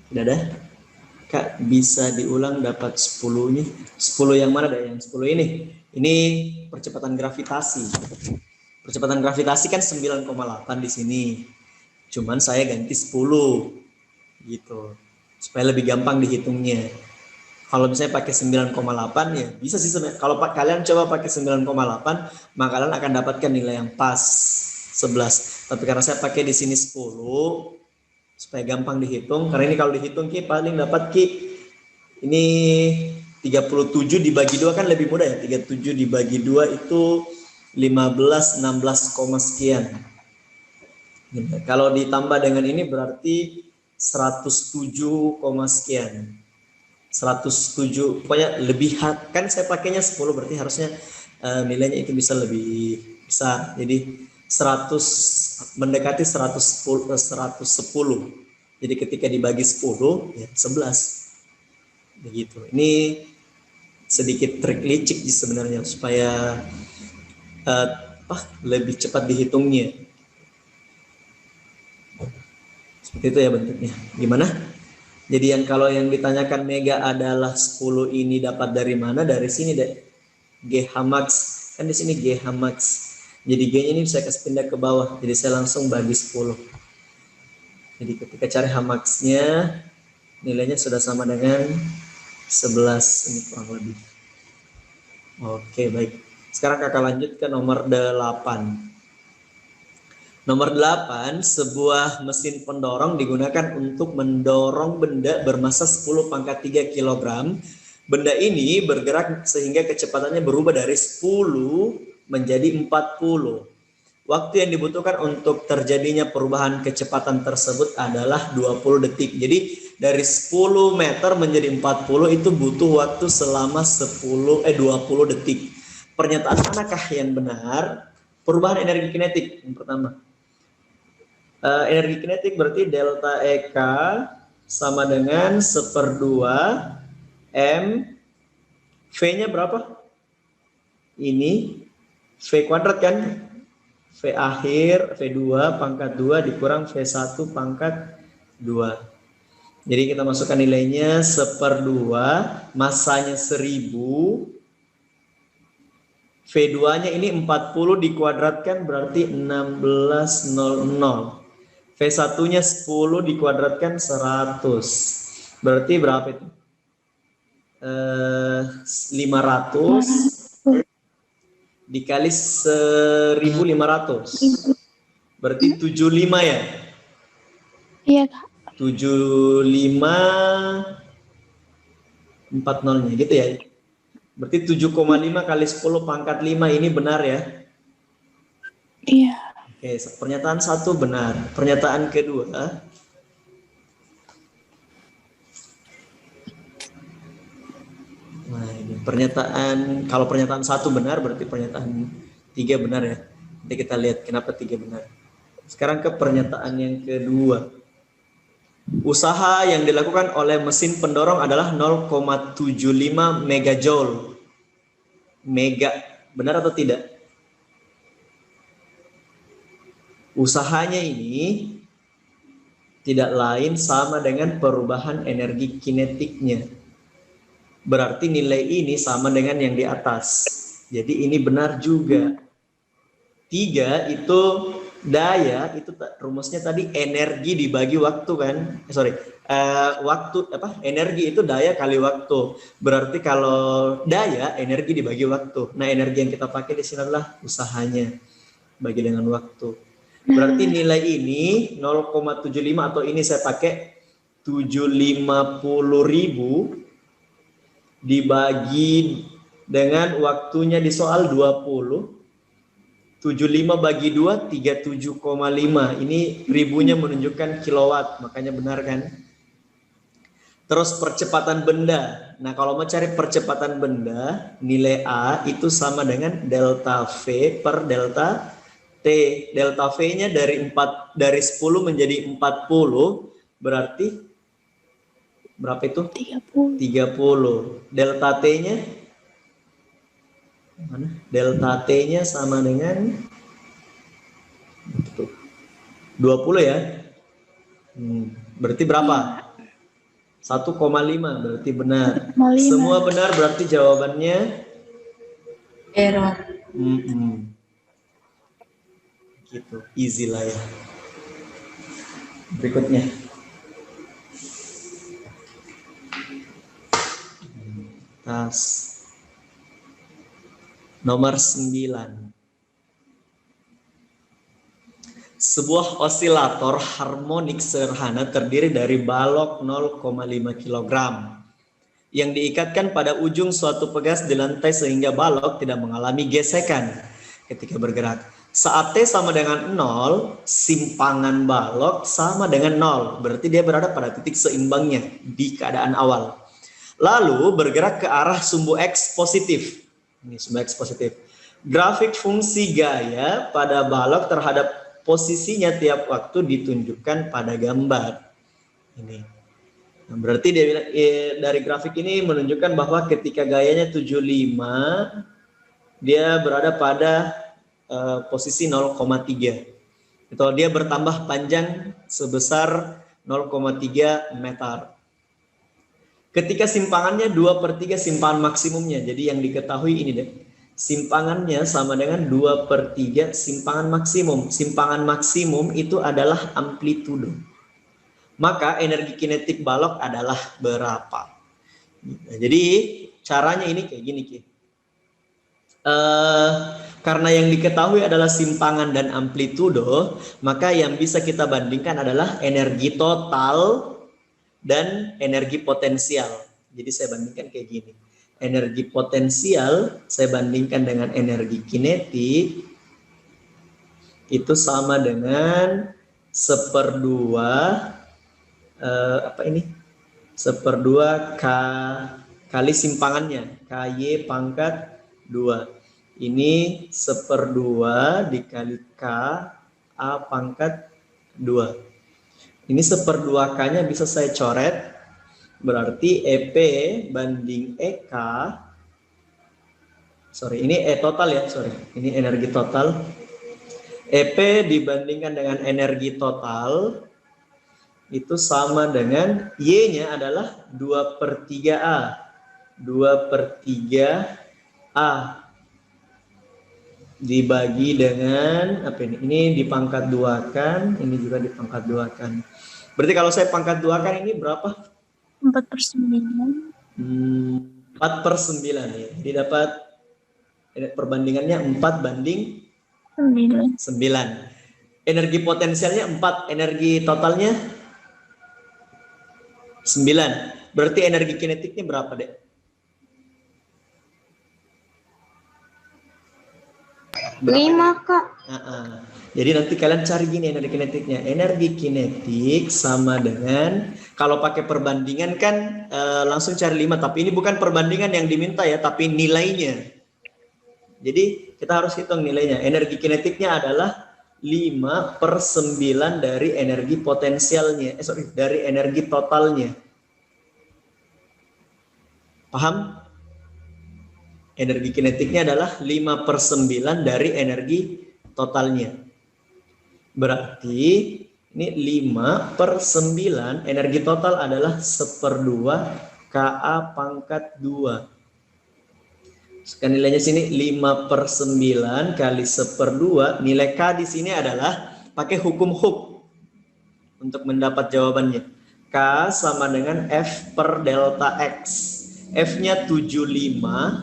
Tidak ada? Kak, bisa diulang dapat 10-nya. 10 yang mana deh? Yang 10 ini. Ini percepatan gravitasi. Percepatan gravitasi kan 9,8 di sini. Cuman saya ganti 10. Gitu. Supaya lebih gampang dihitungnya. Kalau misalnya pakai 9,8 ya bisa sih sebenarnya. Kalau kalian coba pakai 9,8 maka kalian akan dapatkan nilai yang pas 11. Tapi karena saya pakai di sini 10 supaya gampang dihitung. Karena ini kalau dihitung Ki paling dapat Ki ini 37 dibagi 2 kan lebih mudah ya. 37 dibagi 2 itu 15 16, sekian. Kalau ditambah dengan ini berarti 107, sekian. 107 pokoknya lebih kan saya pakainya 10 berarti harusnya nilainya itu bisa lebih besar. Jadi 100 mendekati 110. Jadi ketika dibagi 10 ya 11. Begitu. Ini sedikit trik licik sebenarnya supaya lebih cepat dihitungnya. Seperti itu ya bentuknya. Gimana? Jadi kalau yang ditanyakan Mega adalah 10 ini dapat dari mana? Dari sini deh. G Hmax. Kan di sini G Hmax. Jadi G-nya ini saya kasih pindah ke bawah. Jadi saya langsung bagi 10. Jadi ketika cari Hmax-nya nilainya sudah sama dengan 11 ini kurang lebih. Oke, baik. Sekarang Kakak lanjut ke nomor 8. Nomor 8, sebuah mesin pendorong digunakan untuk mendorong benda bermasa 10⁻³ kg. Benda ini bergerak sehingga kecepatannya berubah dari 10 menjadi 40. Waktu yang dibutuhkan untuk terjadinya perubahan kecepatan tersebut adalah 20 detik. Jadi dari 10 meter menjadi 40 itu butuh waktu selama 20 detik. Pernyataan manakah yang benar? Perubahan energi kinetik yang pertama. Energi kinetik berarti delta EK sama dengan 1/2 M. V-nya berapa? Ini V kuadrat kan? V akhir, V2 pangkat 2 dikurang V1 pangkat 2. Jadi kita masukkan nilainya 1/2, masanya 1000. V2-nya ini 40 dikuadratkan berarti 1600. V1-nya 10 dikuadratkan 100. Berarti berapa itu? 500 dikali 1500. Berarti 75 ya? Iya, Kak. 7540-nya gitu ya. Berarti 7,5 kali 10 pangkat 5 ini benar ya? Iya. Oke, pernyataan 1 benar. Pernyataan kedua. Nah, ini pernyataan, kalau pernyataan 1 benar berarti pernyataan 3 benar ya. Nanti kita lihat kenapa 3 benar. Sekarang ke pernyataan yang kedua. Usaha yang dilakukan oleh mesin pendorong adalah 0,75 megajoule. Mega, benar atau tidak? Usahanya ini tidak lain sama dengan perubahan energi kinetiknya. Berarti nilai ini sama dengan yang di atas. Jadi ini benar juga. 3 itu daya, itu rumusnya tadi energi dibagi waktu kan? Energi itu daya kali waktu. Berarti kalau daya energi dibagi waktu. Nah, energi yang kita pakai di sini adalah usahanya bagi dengan waktu. Berarti nilai ini 0,75 atau ini saya pakai 750.000 dibagi dengan waktunya di soal 20. 75 bagi 2, 37,5. Ini ribunya menunjukkan kilowatt, makanya benar kan? Terus percepatan benda. Nah, kalau mau cari percepatan benda, nilai A itu sama dengan delta V per delta T. Delta V-nya dari 10 menjadi 40, berarti berapa itu? 30. Delta T-nya mana? Delta T-nya sama dengan 20 ya. Berarti berapa? 1,5 berarti benar. 1,5. Semua benar berarti jawabannya Error. Gitu, easy lah ya. Berikutnya. Tas. Nomor 9. Sebuah osilator harmonik sederhana terdiri dari balok 0,5 kg yang diikatkan pada ujung suatu pegas di lantai sehingga balok tidak mengalami gesekan ketika bergerak. Saat T sama dengan 0, simpangan balok sama dengan 0. Berarti dia berada pada titik seimbangnya di keadaan awal. Lalu bergerak ke arah sumbu X positif. Ini sumbu X positif. Grafik fungsi gaya pada balok terhadap posisinya tiap waktu ditunjukkan pada gambar. Ini. Nah, berarti dari grafik ini menunjukkan bahwa ketika gayanya 75, dia berada pada posisi 0,3. Itu dia bertambah panjang sebesar 0,3 meter. Ketika simpangannya 2/3 simpangan maksimumnya. Jadi yang diketahui ini deh. Simpangannya sama dengan 2/3 simpangan maksimum. Simpangan maksimum itu adalah amplitudo. Maka energi kinetik balok adalah berapa? Nah, jadi caranya ini kayak gini, Ki. Karena yang diketahui adalah simpangan dan amplitudo, maka yang bisa kita bandingkan adalah energi total dan energi potensial. Jadi saya bandingkan kayak gini. Energi potensial saya bandingkan dengan energi kinetik itu sama dengan 1/2 1/2 kali simpangannya, KY pangkat 2. Ini 1/2 dikali K A pangkat 2. Ini 1/2 K-nya bisa saya coret. Berarti EP banding EK Sorry, ini total ya, sorry. Ini energi total. EP dibandingkan dengan energi total itu sama dengan Y-nya adalah 2/3A. 2/3A dibagi dengan apa ini? Ini dipangkat 2-kan, ini juga dipangkat 2-kan. Berarti kalau saya pangkat 2-kan ini berapa? 4/9. 4/9 ya. Jadi dapat perbandingannya 4/9. Energi potensialnya 4, energi totalnya 9. Berarti energi kinetiknya berapa, Dek? Berapa, 5, Dek? Kak. Jadi nanti kalian cari gini energi kinetiknya. Energi kinetik sama dengan, kalau pakai perbandingan kan langsung cari 5, tapi ini bukan perbandingan yang diminta ya, tapi nilainya. Jadi kita harus hitung nilainya. Energi kinetiknya adalah 5/9 dari energi potensialnya. Dari energi totalnya. Paham? Energi kinetiknya adalah 5/9 dari energi totalnya. Berarti ini 5/9, energi total adalah 1/2 Ka pangkat 2. Sekarang nilainya sini 5/9 kali 1/2. Nilai K di sini adalah pakai hukum Hooke untuk mendapat jawabannya. K sama dengan F per delta X. F-nya 75,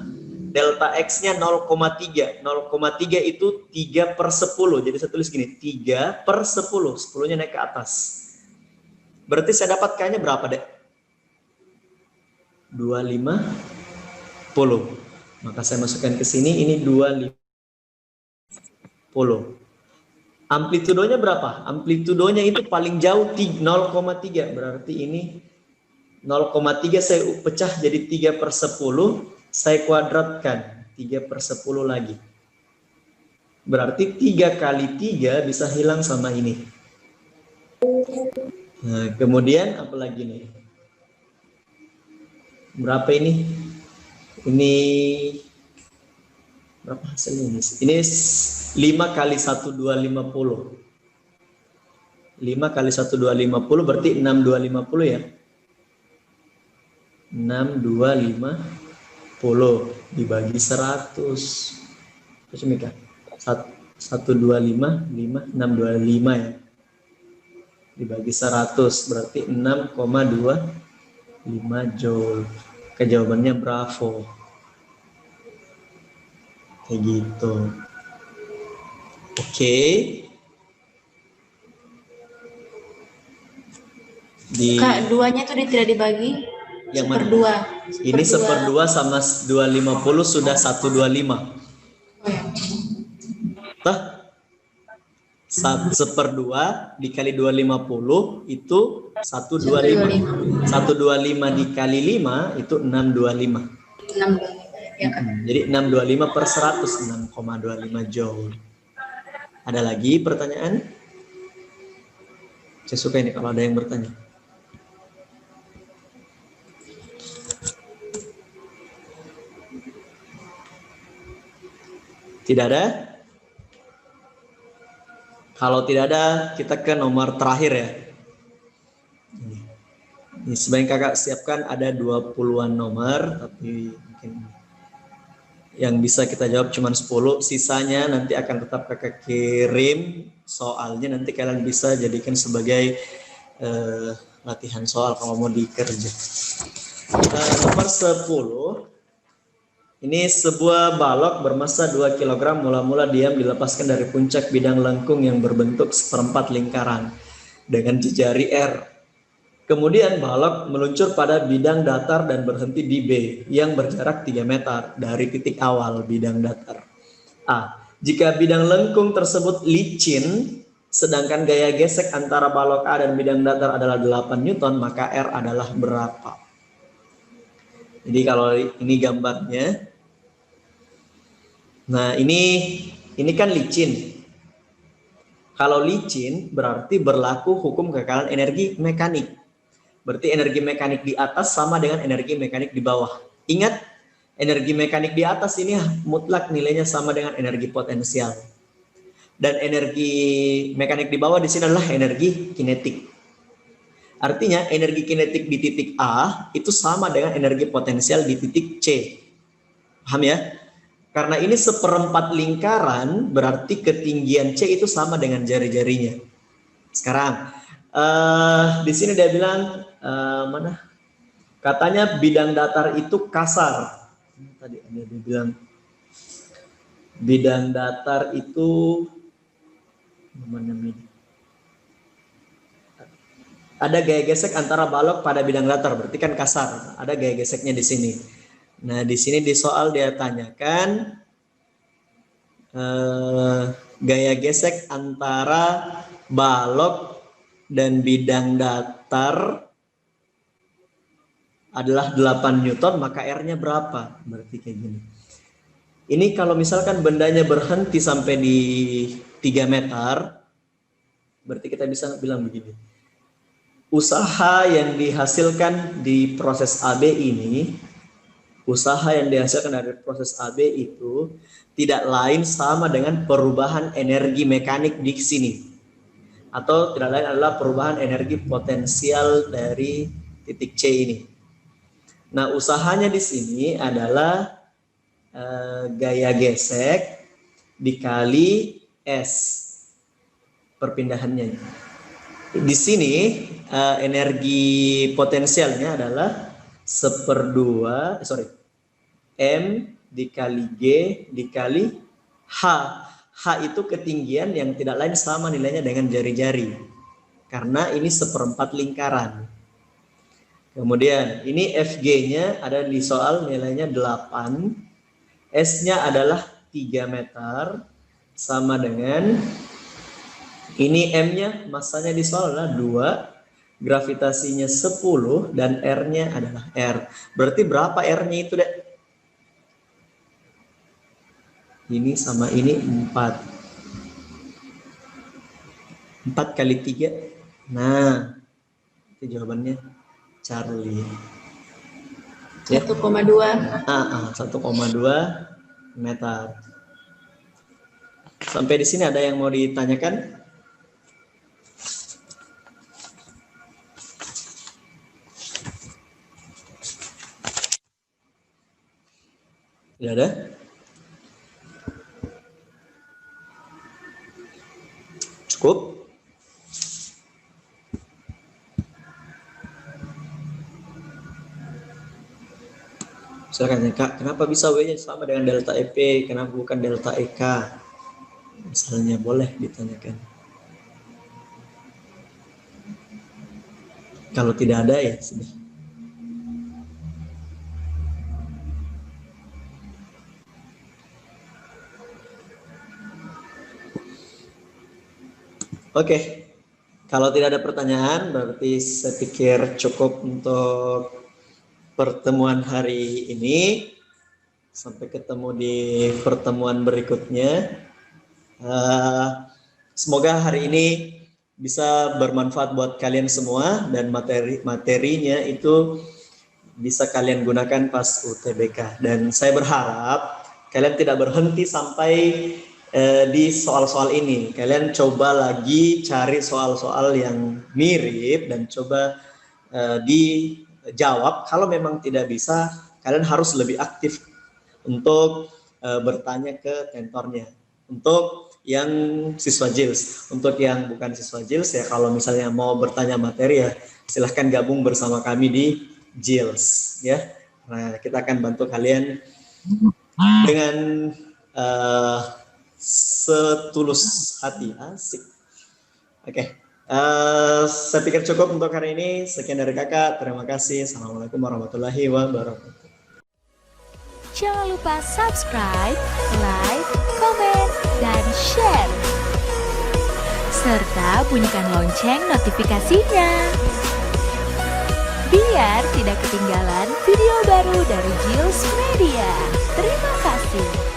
delta X-nya 0,3. 0,3 itu 3/10. Jadi saya tulis gini, 3/10. 10-nya naik ke atas. Berarti saya dapat K-nya berapa, Dek? 250. Maka saya masukkan ke sini, ini 250. Amplitudonya berapa? Amplitudonya itu paling jauh 0,3. Berarti ini 0,3 saya pecah jadi 3/10. Saya kuadratkan 3/10 lagi. Berarti 3 kali 3 bisa hilang sama ini. Nah, kemudian apa lagi nih? Berapa ini? Ini berapa hasilnya ini? Ini 5 kali 1,250. 5 kali 1,250 berarti 6,250 ya. 6,250 dibagi 100. Terus ini kan 125, 625 ya. Dibagi 100 berarti 6,25 joule. Jawabannya Bravo. Kayak gitu. Oke. Kak, duanya tuh tidak dibagi. Yang mana? 1/2. Ini 1/2 sama 250 sudah 125. Tah? 1/2 dikali 250 itu 125. 125 dikali 5 itu 625. 625 ya kan. Jadi 625/100, 6,25 joule. Ada lagi pertanyaan? Saya suka ini kalau ada yang bertanya. Tidak ada? Kalau tidak ada, kita ke nomor terakhir ya. Ini sebaiknya kakak siapkan ada 20-an nomor, tapi mungkin yang bisa kita jawab cuma 10. Sisanya nanti akan tetap kakak kirim soalnya, nanti kalian bisa jadikan sebagai latihan soal kalau mau dikerja. Nomor 10. Ini sebuah balok bermassa 2 kg mula-mula diam dilepaskan dari puncak bidang lengkung yang berbentuk seperempat lingkaran dengan jejari R. Kemudian balok meluncur pada bidang datar dan berhenti di B yang berjarak 3 meter dari titik awal bidang datar. A. Jika bidang lengkung tersebut licin, sedangkan gaya gesek antara balok A dan bidang datar adalah 8 Newton, maka R adalah berapa? Jadi kalau ini gambarnya, nah ini kan licin. Kalau licin berarti berlaku hukum kekekalan energi mekanik. Berarti energi mekanik di atas sama dengan energi mekanik di bawah. Ingat Energi mekanik di atas ini mutlak nilainya sama dengan energi potensial. Dan energi mekanik di bawah di sini adalah energi kinetik. Artinya energi kinetik di titik A itu sama dengan energi potensial di titik C. Paham ya? Karena ini seperempat lingkaran, berarti ketinggian C itu sama dengan jari-jarinya. Sekarang, di sini dia bilang, mana? Katanya bidang datar itu kasar. Tadi ada dia bilang, bidang datar itu, mana ini? Ada gaya gesek antara balok pada bidang datar, berarti kan kasar. Ada gaya geseknya di sini. Nah, di sini di soal dia tanyakan gaya gesek antara balok dan bidang datar adalah 8 Newton, maka R-nya berapa? Berarti kayak gini. Ini kalau misalkan bendanya berhenti sampai di 3 meter, berarti kita bisa bilang begini. Usaha yang dihasilkan di proses AB ini, usaha yang dihasilkan dari proses AB itu tidak lain sama dengan perubahan energi mekanik di sini. Atau tidak lain adalah perubahan energi potensial dari titik C ini. Nah, usahanya di sini adalah gaya gesek dikali S perpindahannya. Di sini energi potensialnya adalah 1/2 M dikali G dikali H. H itu ketinggian yang tidak lain sama nilainya dengan jari-jari. Karena ini 1/4 lingkaran. Kemudian ini FG-nya ada di soal nilainya 8. S-nya adalah 3 meter sama dengan ini M-nya masanya di soal adalah 2, gravitasinya 10 dan R-nya adalah R. Berarti berapa R-nya itu, Dek? Ini sama ini 4. 4 kali 3. Nah, itu jawabannya. Charlie. Ya. 1,2. 1,2 meter. Sampai di sini ada yang mau ditanyakan? Tidak ada? Cukup? Silakan ya, Kak, kenapa bisa W-nya sama dengan delta EP, kenapa bukan delta EK? Misalnya boleh ditanyakan. Kalau tidak ada ya sudah. Oke, kalau tidak ada pertanyaan berarti saya pikir cukup untuk pertemuan hari ini. Sampai ketemu di pertemuan berikutnya. Semoga hari ini bisa bermanfaat buat kalian semua dan materinya itu bisa kalian gunakan pas UTBK. Dan saya berharap kalian tidak berhenti sampai di soal-soal ini. Kalian coba lagi cari soal-soal yang mirip dan coba dijawab. Kalau memang tidak bisa, kalian harus lebih aktif untuk bertanya ke tentornya. Untuk yang siswa JILS, untuk yang bukan siswa JILS ya, kalau misalnya mau bertanya materi ya silahkan gabung bersama kami di JILS ya. Nah, kita akan bantu kalian dengan setulus hati. Asik. Oke. Saya pikir cukup untuk hari ini. Sekian dari kakak. Terima kasih. Assalamualaikum warahmatullahi wabarakatuh. Jangan lupa subscribe, like, komen, dan share. Serta bunyikan lonceng notifikasinya. Biar tidak ketinggalan video baru dari JILS Media. Terima kasih.